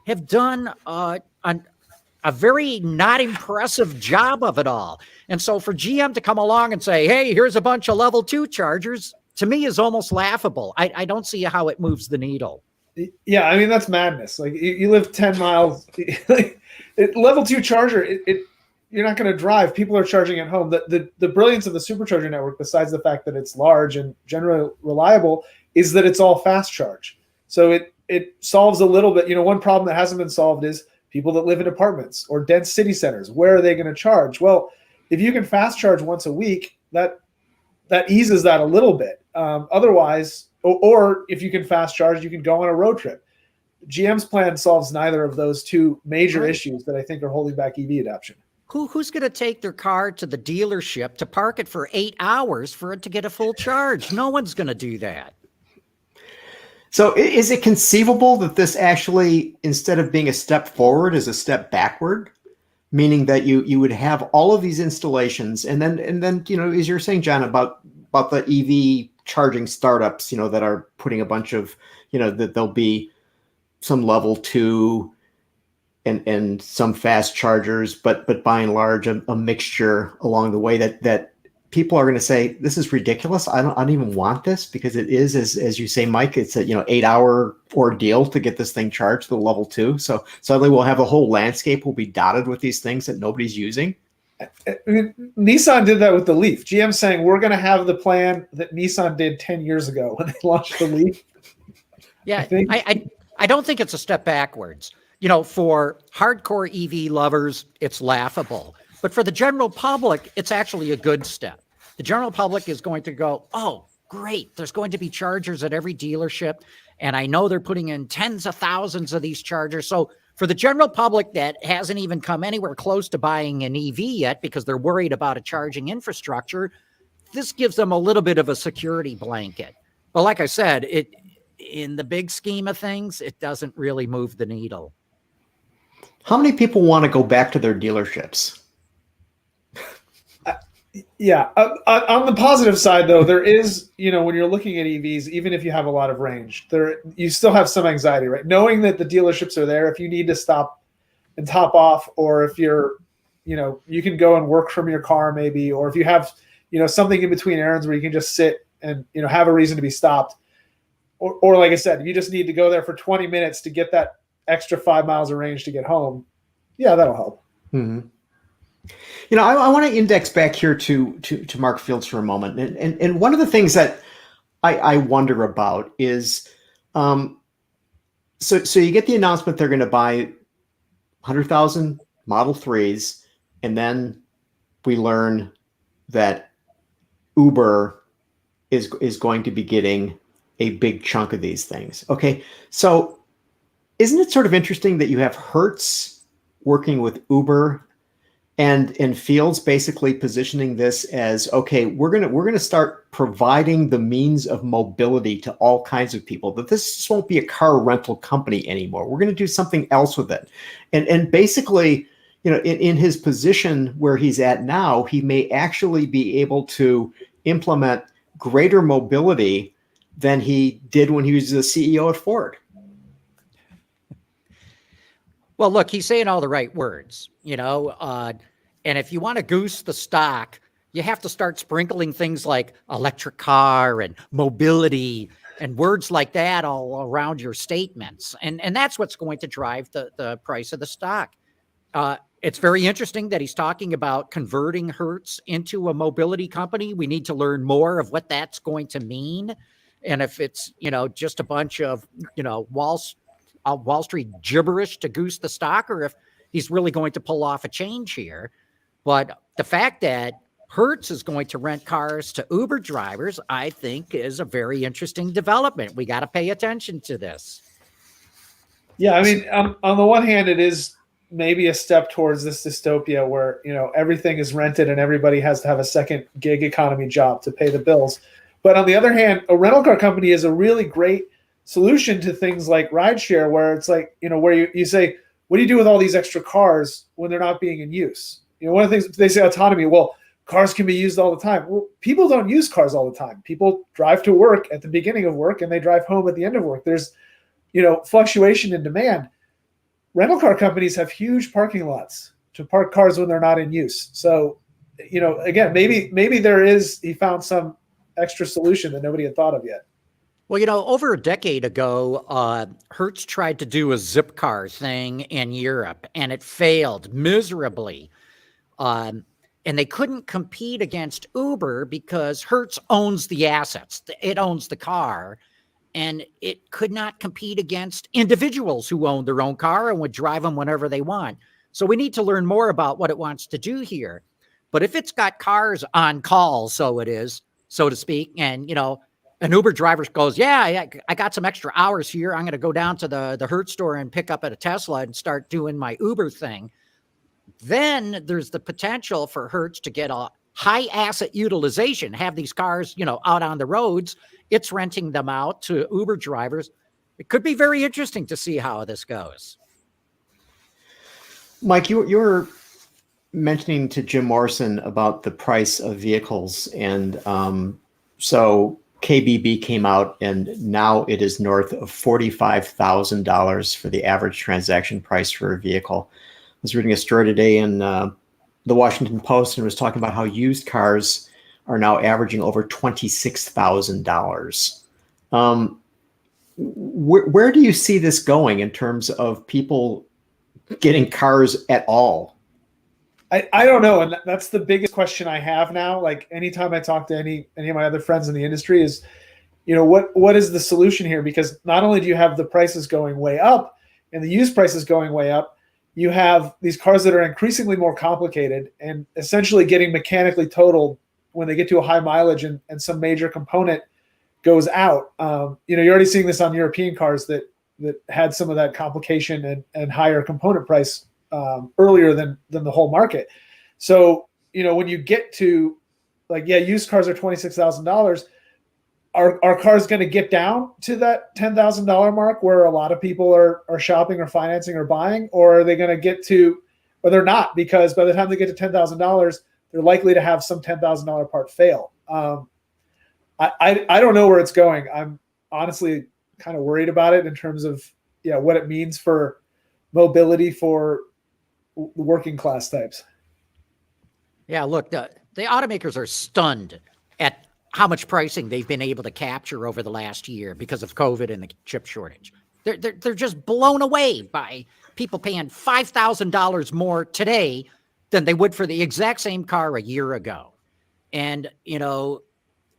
have done a very not impressive job of it all. And so for GM to come along and say, hey, here's a bunch of level 2 chargers, to me is almost laughable. I don't see how it moves the needle. Yeah, I mean, that's madness. Like, you live 10 miles, level 2 charger, you're not going to drive. People are charging at home. The brilliance of the supercharger network, besides the fact that it's large and generally reliable, is that it's all fast charge. So it solves a little bit. One problem that hasn't been solved is people that live in apartments or dense city centers. Where are they going to charge? Well, if you can fast charge once a week, that eases that a little bit. Otherwise, or if you can fast charge, you can go on a road trip. GM's plan solves neither of those two major issues that I think are holding back EV adoption. Who's going to take their car to the dealership to park it for 8 hours for it to get a full charge? No one's going to do that. So is it conceivable that this actually, instead of being a step forward, is a step backward? Meaning that you would have all of these installations, and then as you're saying, John, about the EV charging startups, that are putting a bunch of, that there'll be some level 2 and some fast chargers, but by and large a mixture along the way that people are going to say, this is ridiculous. I don't even want this, because it is, as you say, Mike, it's a 8-hour ordeal to get this thing charged to the level 2. So suddenly we'll have a whole landscape will be dotted with these things that nobody's using. I mean, Nissan did that with the Leaf. GM's saying we're going to have the plan that Nissan did 10 years ago when they launched the Leaf. Yeah, I don't think it's a step backwards. For hardcore EV lovers, it's laughable. But for the general public, it's actually a good step. The general public is going to go, oh, great, there's going to be chargers at every dealership. And I know they're putting in tens of thousands of these chargers. So for the general public that hasn't even come anywhere close to buying an EV yet because they're worried about a charging infrastructure, this gives them a little bit of a security blanket. But like I said, in the big scheme of things, it doesn't really move the needle. How many people want to go back to their dealerships? Yeah. On the positive side, though, there is, when you're looking at EVs, even if you have a lot of range, you still have some anxiety, right? Knowing that the dealerships are there, if you need to stop and top off, or if you're, you can go and work from your car maybe, or if you have, something in between errands where you can just sit and, have a reason to be stopped. Or like I said, if you just need to go there for 20 minutes to get that extra 5 miles of range to get home, yeah, that'll help. Mm-hmm. I want to index back here to Mark Fields for a moment. And one of the things that I wonder about is, so you get the announcement they're going to buy 100,000 Model 3s, and then we learn that Uber is going to be getting a big chunk of these things. Okay, so isn't it sort of interesting that you have Hertz working with Uber and Fields basically positioning this as, okay, we're gonna start providing the means of mobility to all kinds of people, that this just won't be a car rental company anymore. We're going to do something else with it. And basically, in his position where he's at now, he may actually be able to implement greater mobility than he did when he was the CEO at Ford. Well, look, he's saying all the right words, and if you want to goose the stock, you have to start sprinkling things like electric car and mobility and words like that all around your statements. And that's what's going to drive the price of the stock. It's very interesting that he's talking about converting Hertz into a mobility company. We need to learn more of what that's going to mean. And if it's, just a bunch of, Wall Street gibberish to goose the stock, or if he's really going to pull off a change here. But the fact that Hertz is going to rent cars to Uber drivers, I think, is a very interesting development. We got to pay attention to this. Yeah, I mean, on the one hand, it is maybe a step towards this dystopia where, everything is rented and everybody has to have a second gig economy job to pay the bills. But on the other hand, a rental car company is a really great solution to things like rideshare, where it's like, where you say, what do you do with all these extra cars when they're not being in use? One of the things they say, autonomy, well, cars can be used all the time. Well, people don't use cars all the time. People drive to work at the beginning of work and they drive home at the end of work. There's, fluctuation in demand. Rental car companies have huge parking lots to park cars when they're not in use. So, again, maybe he found some extra solution that nobody had thought of yet. Well, over a decade ago, Hertz tried to do a Zipcar thing in Europe, and it failed miserably. And they couldn't compete against Uber because Hertz owns the assets. It owns the car, and it could not compete against individuals who own their own car and would drive them whenever they want. So we need to learn more about what it wants to do here. But if it's got cars on call, so to speak, and, an Uber driver goes, yeah, I got some extra hours here. I'm going to go down to the Hertz store and pick up at a Tesla and start doing my Uber thing. Then there's the potential for Hertz to get a high asset utilization, have these cars, out on the roads. It's renting them out to Uber drivers. It could be very interesting to see how this goes. Mike, you were mentioning to Jim Morrison about the price of vehicles. And so KBB came out, and now it is north of $45,000 for the average transaction price for a vehicle. I was reading a story today in the Washington Post, and it was talking about how used cars are now averaging over $26,000. Where do you see this going in terms of people getting cars at all? I don't know. And that's the biggest question I have now. Like, anytime I talk to any of my other friends in the industry is, what is the solution here? Because not only do you have the prices going way up and the used prices going way up, you have these cars that are increasingly more complicated and essentially getting mechanically totaled when they get to a high mileage and some major component goes out. You're already seeing this on European cars that had some of that complication and higher component price earlier than the whole market. So, when you get to used cars are $26,000, are cars going to get down to that $10,000 mark where a lot of people are shopping or financing or buying, or are they going to get to, or they're not, because by the time they get to $10,000, they're likely to have some $10,000 part fail. I don't know where it's going. I'm honestly kind of worried about it in terms of what it means for mobility for working class types. Yeah, look, the automakers are stunned at how much pricing they've been able to capture over the last year because of COVID and the chip shortage. They're just blown away by people paying $5,000 more today than they would for the exact same car a year ago. And,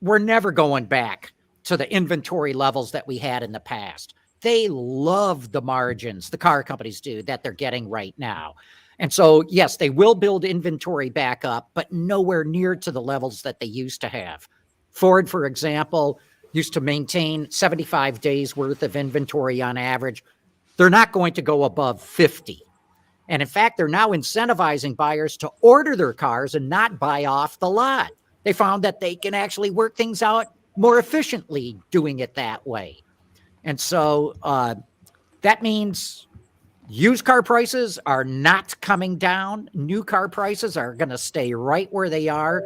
we're never going back to the inventory levels that we had in the past. They love the margins, the car companies do, that they're getting right now. And so, yes, they will build inventory back up, but nowhere near to the levels that they used to have. Ford, for example, used to maintain 75 days worth of inventory on average. They're not going to go above 50. And in fact, they're now incentivizing buyers to order their cars and not buy off the lot. They found that they can actually work things out more efficiently doing it that way. And so that means used car prices are not coming down. New car prices are going to stay right where they are.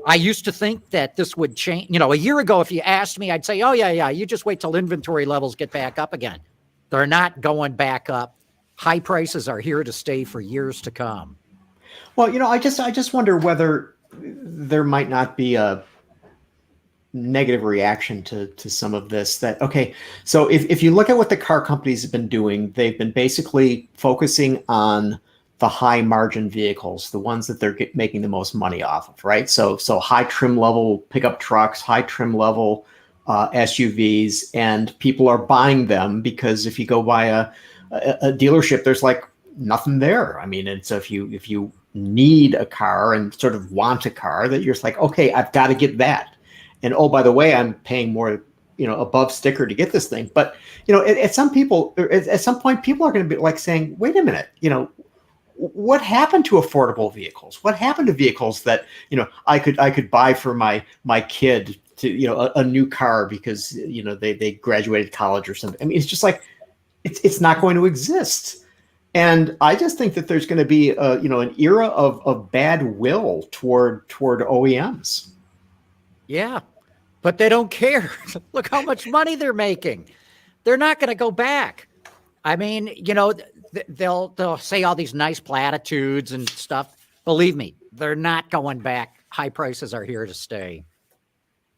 I used to think that this would change. A year ago, if you asked me, I'd say, oh, yeah, you just wait till inventory levels get back up again. They're not going back up. High prices are here to stay for years to come. Well, I just wonder whether there might not be a negative reaction to some of this. That okay, so if you look at what the car companies have been doing, they've been basically focusing on the high margin vehicles, the ones that they're making the most money off of, right? So high trim level pickup trucks, high trim level SUVs, and people are buying them because if you go by a dealership, there's like nothing there. I mean, and so if you need a car and sort of want a car, that you're just like, okay, I've got to get that. And oh, by the way, I'm paying more, above sticker to get this thing. But at some point, people are going to be like saying, wait a minute, what happened to affordable vehicles? What happened to vehicles that I could buy for my kid to a new car because they graduated college or something. I mean, it's just like it's not going to exist. And I just think that there's going to be an era of bad will toward OEMs. Yeah, but they don't care. Look how much money they're making. They're not going to go back. I mean, they'll say all these nice platitudes and stuff. Believe me, they're not going back. High prices are here to stay.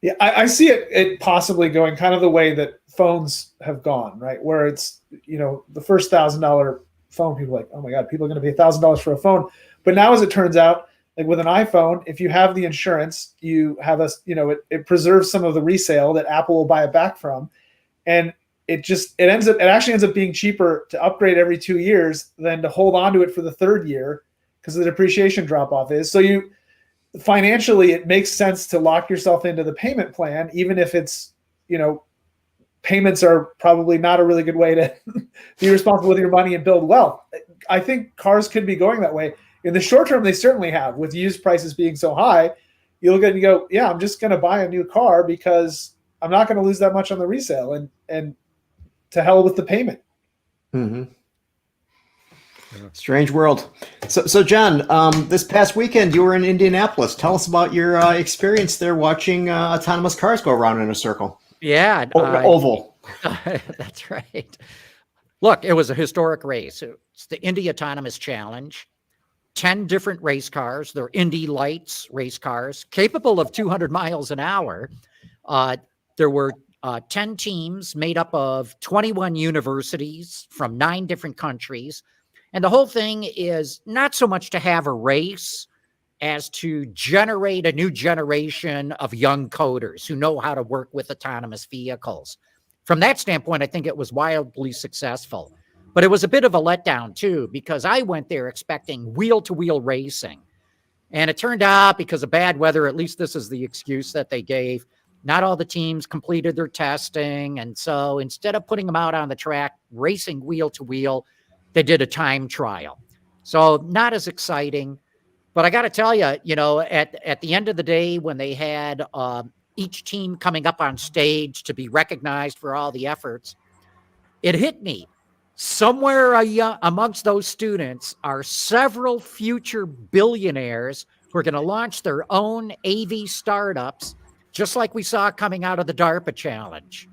Yeah, I see it possibly going kind of the way that phones have gone, right? Where it's, the first $1,000 phone, people are like, oh my God, people are going to pay $1,000 for a phone. But now, as it turns out, like with an iPhone, if you have the insurance, you have it preserves some of the resale that Apple will buy it back from. And it actually ends up being cheaper to upgrade every 2 years than to hold on to it for the third year because of the depreciation drop off is. So financially, it makes sense to lock yourself into the payment plan, even if it's, payments are probably not a really good way to be responsible with your money and build wealth. I think cars could be going that way. In the short term, they certainly have, with used prices being so high. You look at it and you go, yeah, I'm just going to buy a new car because I'm not going to lose that much on the resale, and to hell with the payment. Mm-hmm. Strange world. So John, this past weekend you were in Indianapolis. Tell us about your experience there watching autonomous cars go around in a circle. Yeah. Oval. That's right. Look, it was a historic race. It's the Indy Autonomous Challenge. 10 different race cars. They're Indy Lights race cars capable of 200 miles an hour. There were 10 teams made up of 21 universities from 9 different countries. And the whole thing is not so much to have a race as to generate a new generation of young coders who know how to work with autonomous vehicles. From that standpoint, I think it was wildly successful. But it was a bit of a letdown, too, because I went there expecting wheel-to-wheel racing. And it turned out, because of bad weather, at least this is the excuse that they gave, not all the teams completed their testing. And so instead of putting them out on the track, racing wheel-to-wheel, they did a time trial. So not as exciting. But I got to tell you, at the end of the day, when they had each team coming up on stage to be recognized for all the efforts, it hit me. Somewhere amongst those students are several future billionaires who are going to launch their own AV startups, just like we saw coming out of the DARPA challenge.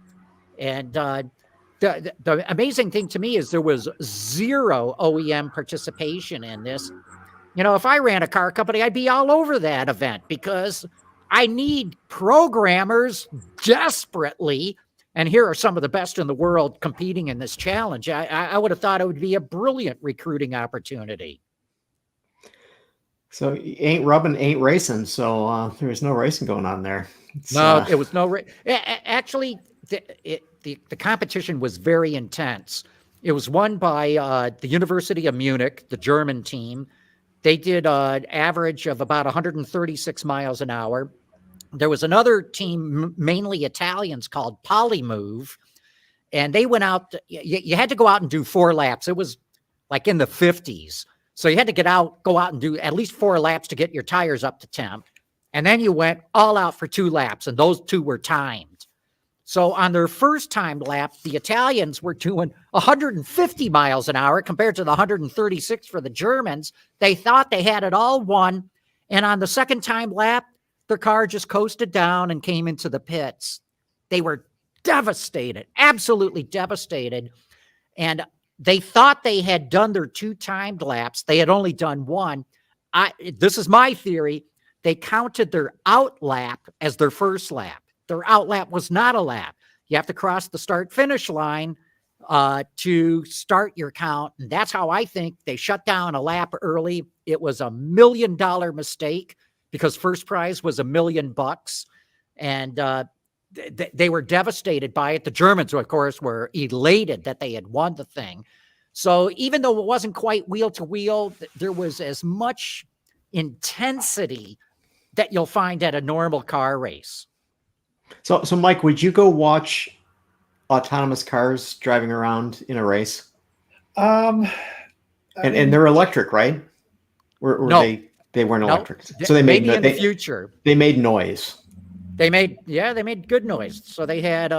And the amazing thing to me is there was zero OEM participation in this. If I ran a car company, I'd be all over that event because I need programmers desperately. And here are some of the best in the world competing in this challenge. I would have thought it would be a brilliant recruiting opportunity. So ain't rubbing, ain't racing. So there was no racing going on there. It was no race. Actually, the competition was very intense. It was won by the University of Munich, the German team. They did an average of about 136 miles an hour. There was another team, mainly Italians, called Polymove, and they went out. You had to go out and do 4 laps. It was like in the 50s. So you had to go out and do at least 4 laps to get your tires up to temp. And then you went all out for 2 laps, and those 2 were timed. So on their first timed lap, the Italians were doing 150 miles an hour compared to the 136 for the Germans. They thought they had it all won. And on the second timed lap, their car just coasted down and came into the pits. They were devastated, absolutely devastated. And they thought they had done their 2 timed laps. They had only done 1. This is my theory. They counted their out lap as their first lap. their out lap was not a lap. You have to cross the start finish line to start your count. And that's how I think they shut down a lap early. It was $1 million mistake because first prize was $1 million. And they were devastated by it. The Germans, of course, were elated that they had won the thing. So even though it wasn't quite wheel to wheel, there was as much intensity that you'll find at a normal car race. So Mike, would you go watch autonomous cars driving around in a race? And they're electric, right? Or no, they weren't no. electric. So they made maybe in the future. They made noise. They made good noise. So they had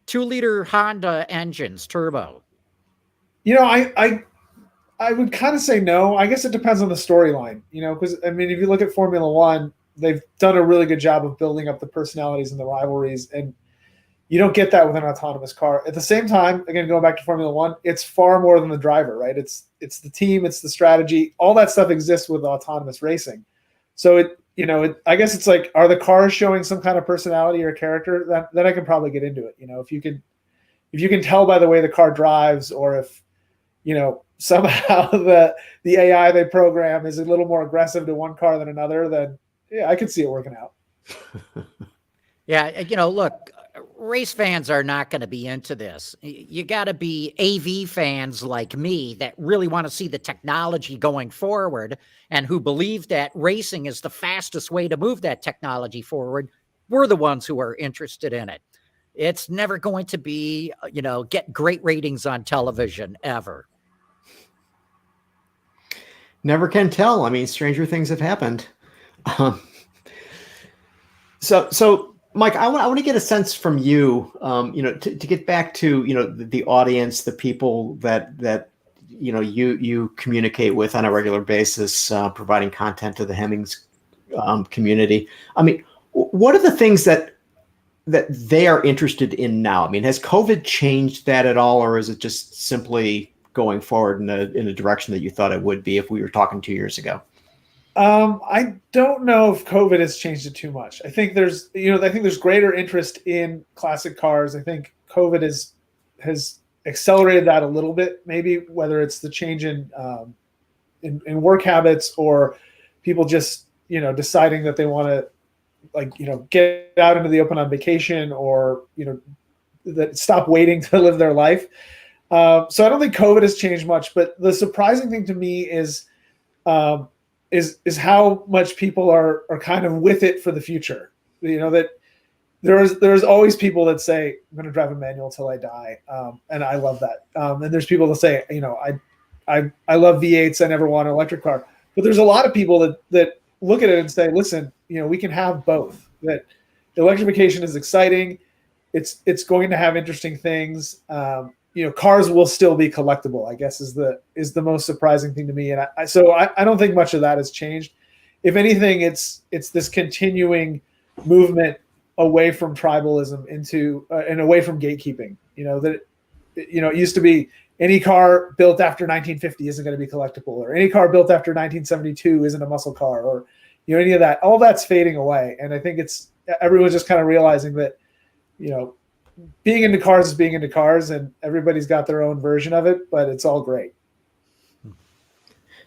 2-liter Honda engines, turbo. You know, I would kind of say no. I guess it depends on the storyline, you know, because I mean, if you look at Formula One, they've done a really good job of building up the personalities and the rivalries, and you don't get that with an autonomous car. At the same time, again, going back to Formula One, it's far more than the driver, right? It's the team, it's the strategy, all that stuff exists with autonomous racing. So I guess it's like, are the cars showing some kind of personality or character? Then I can probably get into it. You know, if you can tell by the way the car drives, or if, you know, somehow the AI they program is a little more aggressive to one car than another, then yeah, I could see it working out. Yeah, you know, look, race fans are not going to be into this. You got to be AV fans like me that really want to see the technology going forward and who believe that racing is the fastest way to move that technology forward. We're the ones who are interested in it. It's never going to be, you know, get great ratings on television ever. Never can tell. I mean, stranger things have happened. So Mike, I want to get a sense from you, you know, to get back to, you know, the audience, the people that you know you communicate with on a regular basis, providing content to the Hemmings community. I mean, what are the things that they are interested in now? I mean, has COVID changed that at all, or is it just simply going forward in a direction that you thought it would be if we were talking 2 years ago? I don't know if COVID has changed it too much. I think there's greater interest in classic cars. I think COVID has accelerated that a little bit, maybe, whether it's the change in work habits or people just, you know, deciding that they want to, like, you know, get out into the open on vacation, or, you know, that stop waiting to live their life. So I don't think COVID has changed much, but the surprising thing to me is how much people are kind of with it for the future. You know, that there's always people that say, I'm going to drive a manual till I die. And I love that. And there's people that say, you know, I love V8s. I never want an electric car. But there's a lot of people that look at it and say, listen, you know, we can have both. That electrification is exciting. It's going to have interesting things. You know, cars will still be collectible, I guess, is the most surprising thing to me. And I don't think much of that has changed. If anything, it's this continuing movement away from tribalism into and away from gatekeeping. You know, that, you know, it used to be any car built after 1950 isn't going to be collectible, or any car built after 1972 isn't a muscle car, or, you know, any of that. All that's fading away. And I think everyone's just kind of realizing that, you know, being into cars is being into cars, and everybody's got their own version of it, but it's all great.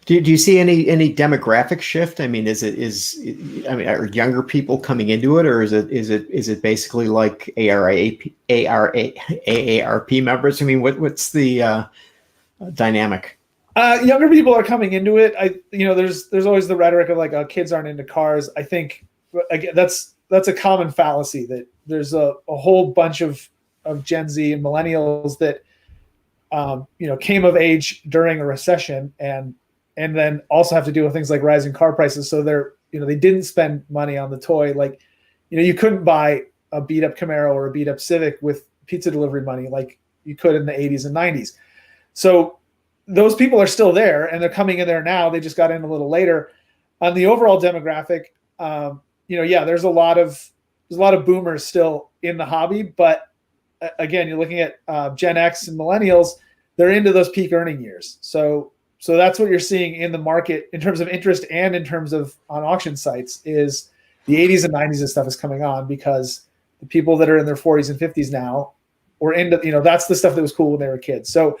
Do you see any demographic shift? I mean, are younger people coming into it, or is it basically like AARP members? I mean, what's the dynamic? Younger people are coming into it. There's always the rhetoric of like, kids aren't into cars. I think, again, that's a common fallacy, that there's a whole bunch of Gen Z and millennials that you know, came of age during a recession and then also have to deal with things like rising car prices. So they didn't spend money on the toy. Like, you know, you couldn't buy a beat up Camaro or a beat up Civic with pizza delivery money like you could in the 80s and 90s. So those people are still there, and they're coming in there now. They just got in a little later. On the overall demographic, you know, yeah, there's a lot of boomers still in the hobby, but again, you're looking at Gen X and millennials. They're into those peak earning years. So that's what you're seeing in the market in terms of interest and in terms of on auction sites, is the 80s and 90s and stuff is coming on because the people that are in their 40s and 50s now were into, that's the stuff that was cool when they were kids. So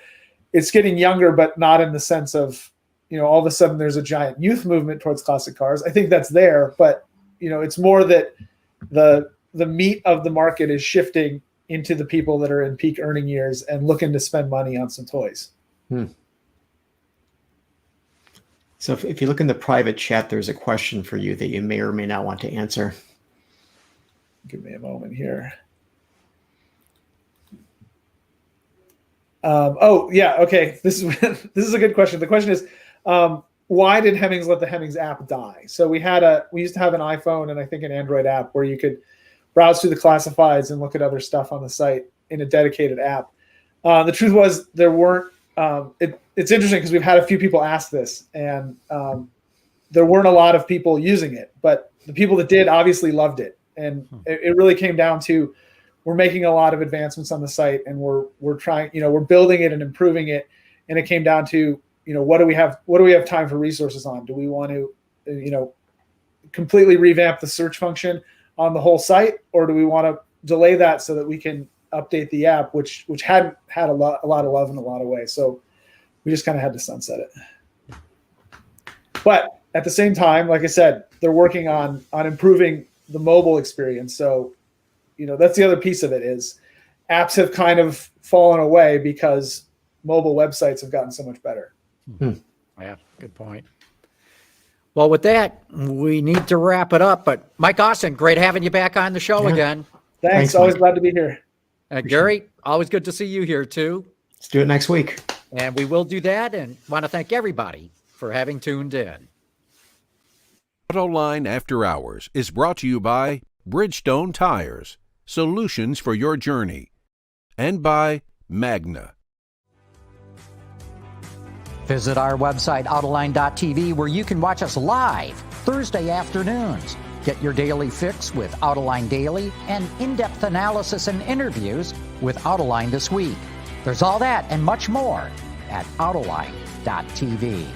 it's getting younger, but not in the sense of, all of a sudden there's a giant youth movement towards classic cars. I think that's there, but it's more that the meat of the market is shifting into the people that are in peak earning years and looking to spend money on some toys. So if you look in the private chat, there's a question for you that you may or may not want to answer. Give me a moment here. Okay. This is a good question. The question is, why did Hemmings let the Hemmings app die? So we used to have an iPhone and I think an Android app where you could browse through the classifieds and look at other stuff on the site in a dedicated app. The truth was there weren't. It's interesting because we've had a few people ask this, and there weren't a lot of people using it, but the people that did obviously loved it, and it really came down to we're making a lot of advancements on the site, and we're trying, we're building it and improving it, and it came down to what do we have time for resources on? Do we want to completely revamp the search function on the whole site, or do we want to delay that so that we can update the app, which hadn't had a lot of love in a lot of ways. So we just kind of had to sunset it. But at the same time, like I said, they're working on improving the mobile experience. So, that's the other piece of it is apps have kind of fallen away because mobile websites have gotten so much better. Yeah, good point. Well, with that, we need to wrap it up. But Mike Austin, great having you back on the show again. Thanks. Always glad to be here. Gary, always good to see you here too. Let's do it next week. And we will do that, and want to thank everybody for having tuned in. Autoline After Hours is brought to you by Bridgestone Tires, solutions for your journey, and by Magna. Visit our website, Autoline.tv, where you can watch us live Thursday afternoons. Get your daily fix with Autoline Daily and in-depth analysis and interviews with Autoline This Week. There's all that and much more at Autoline.tv.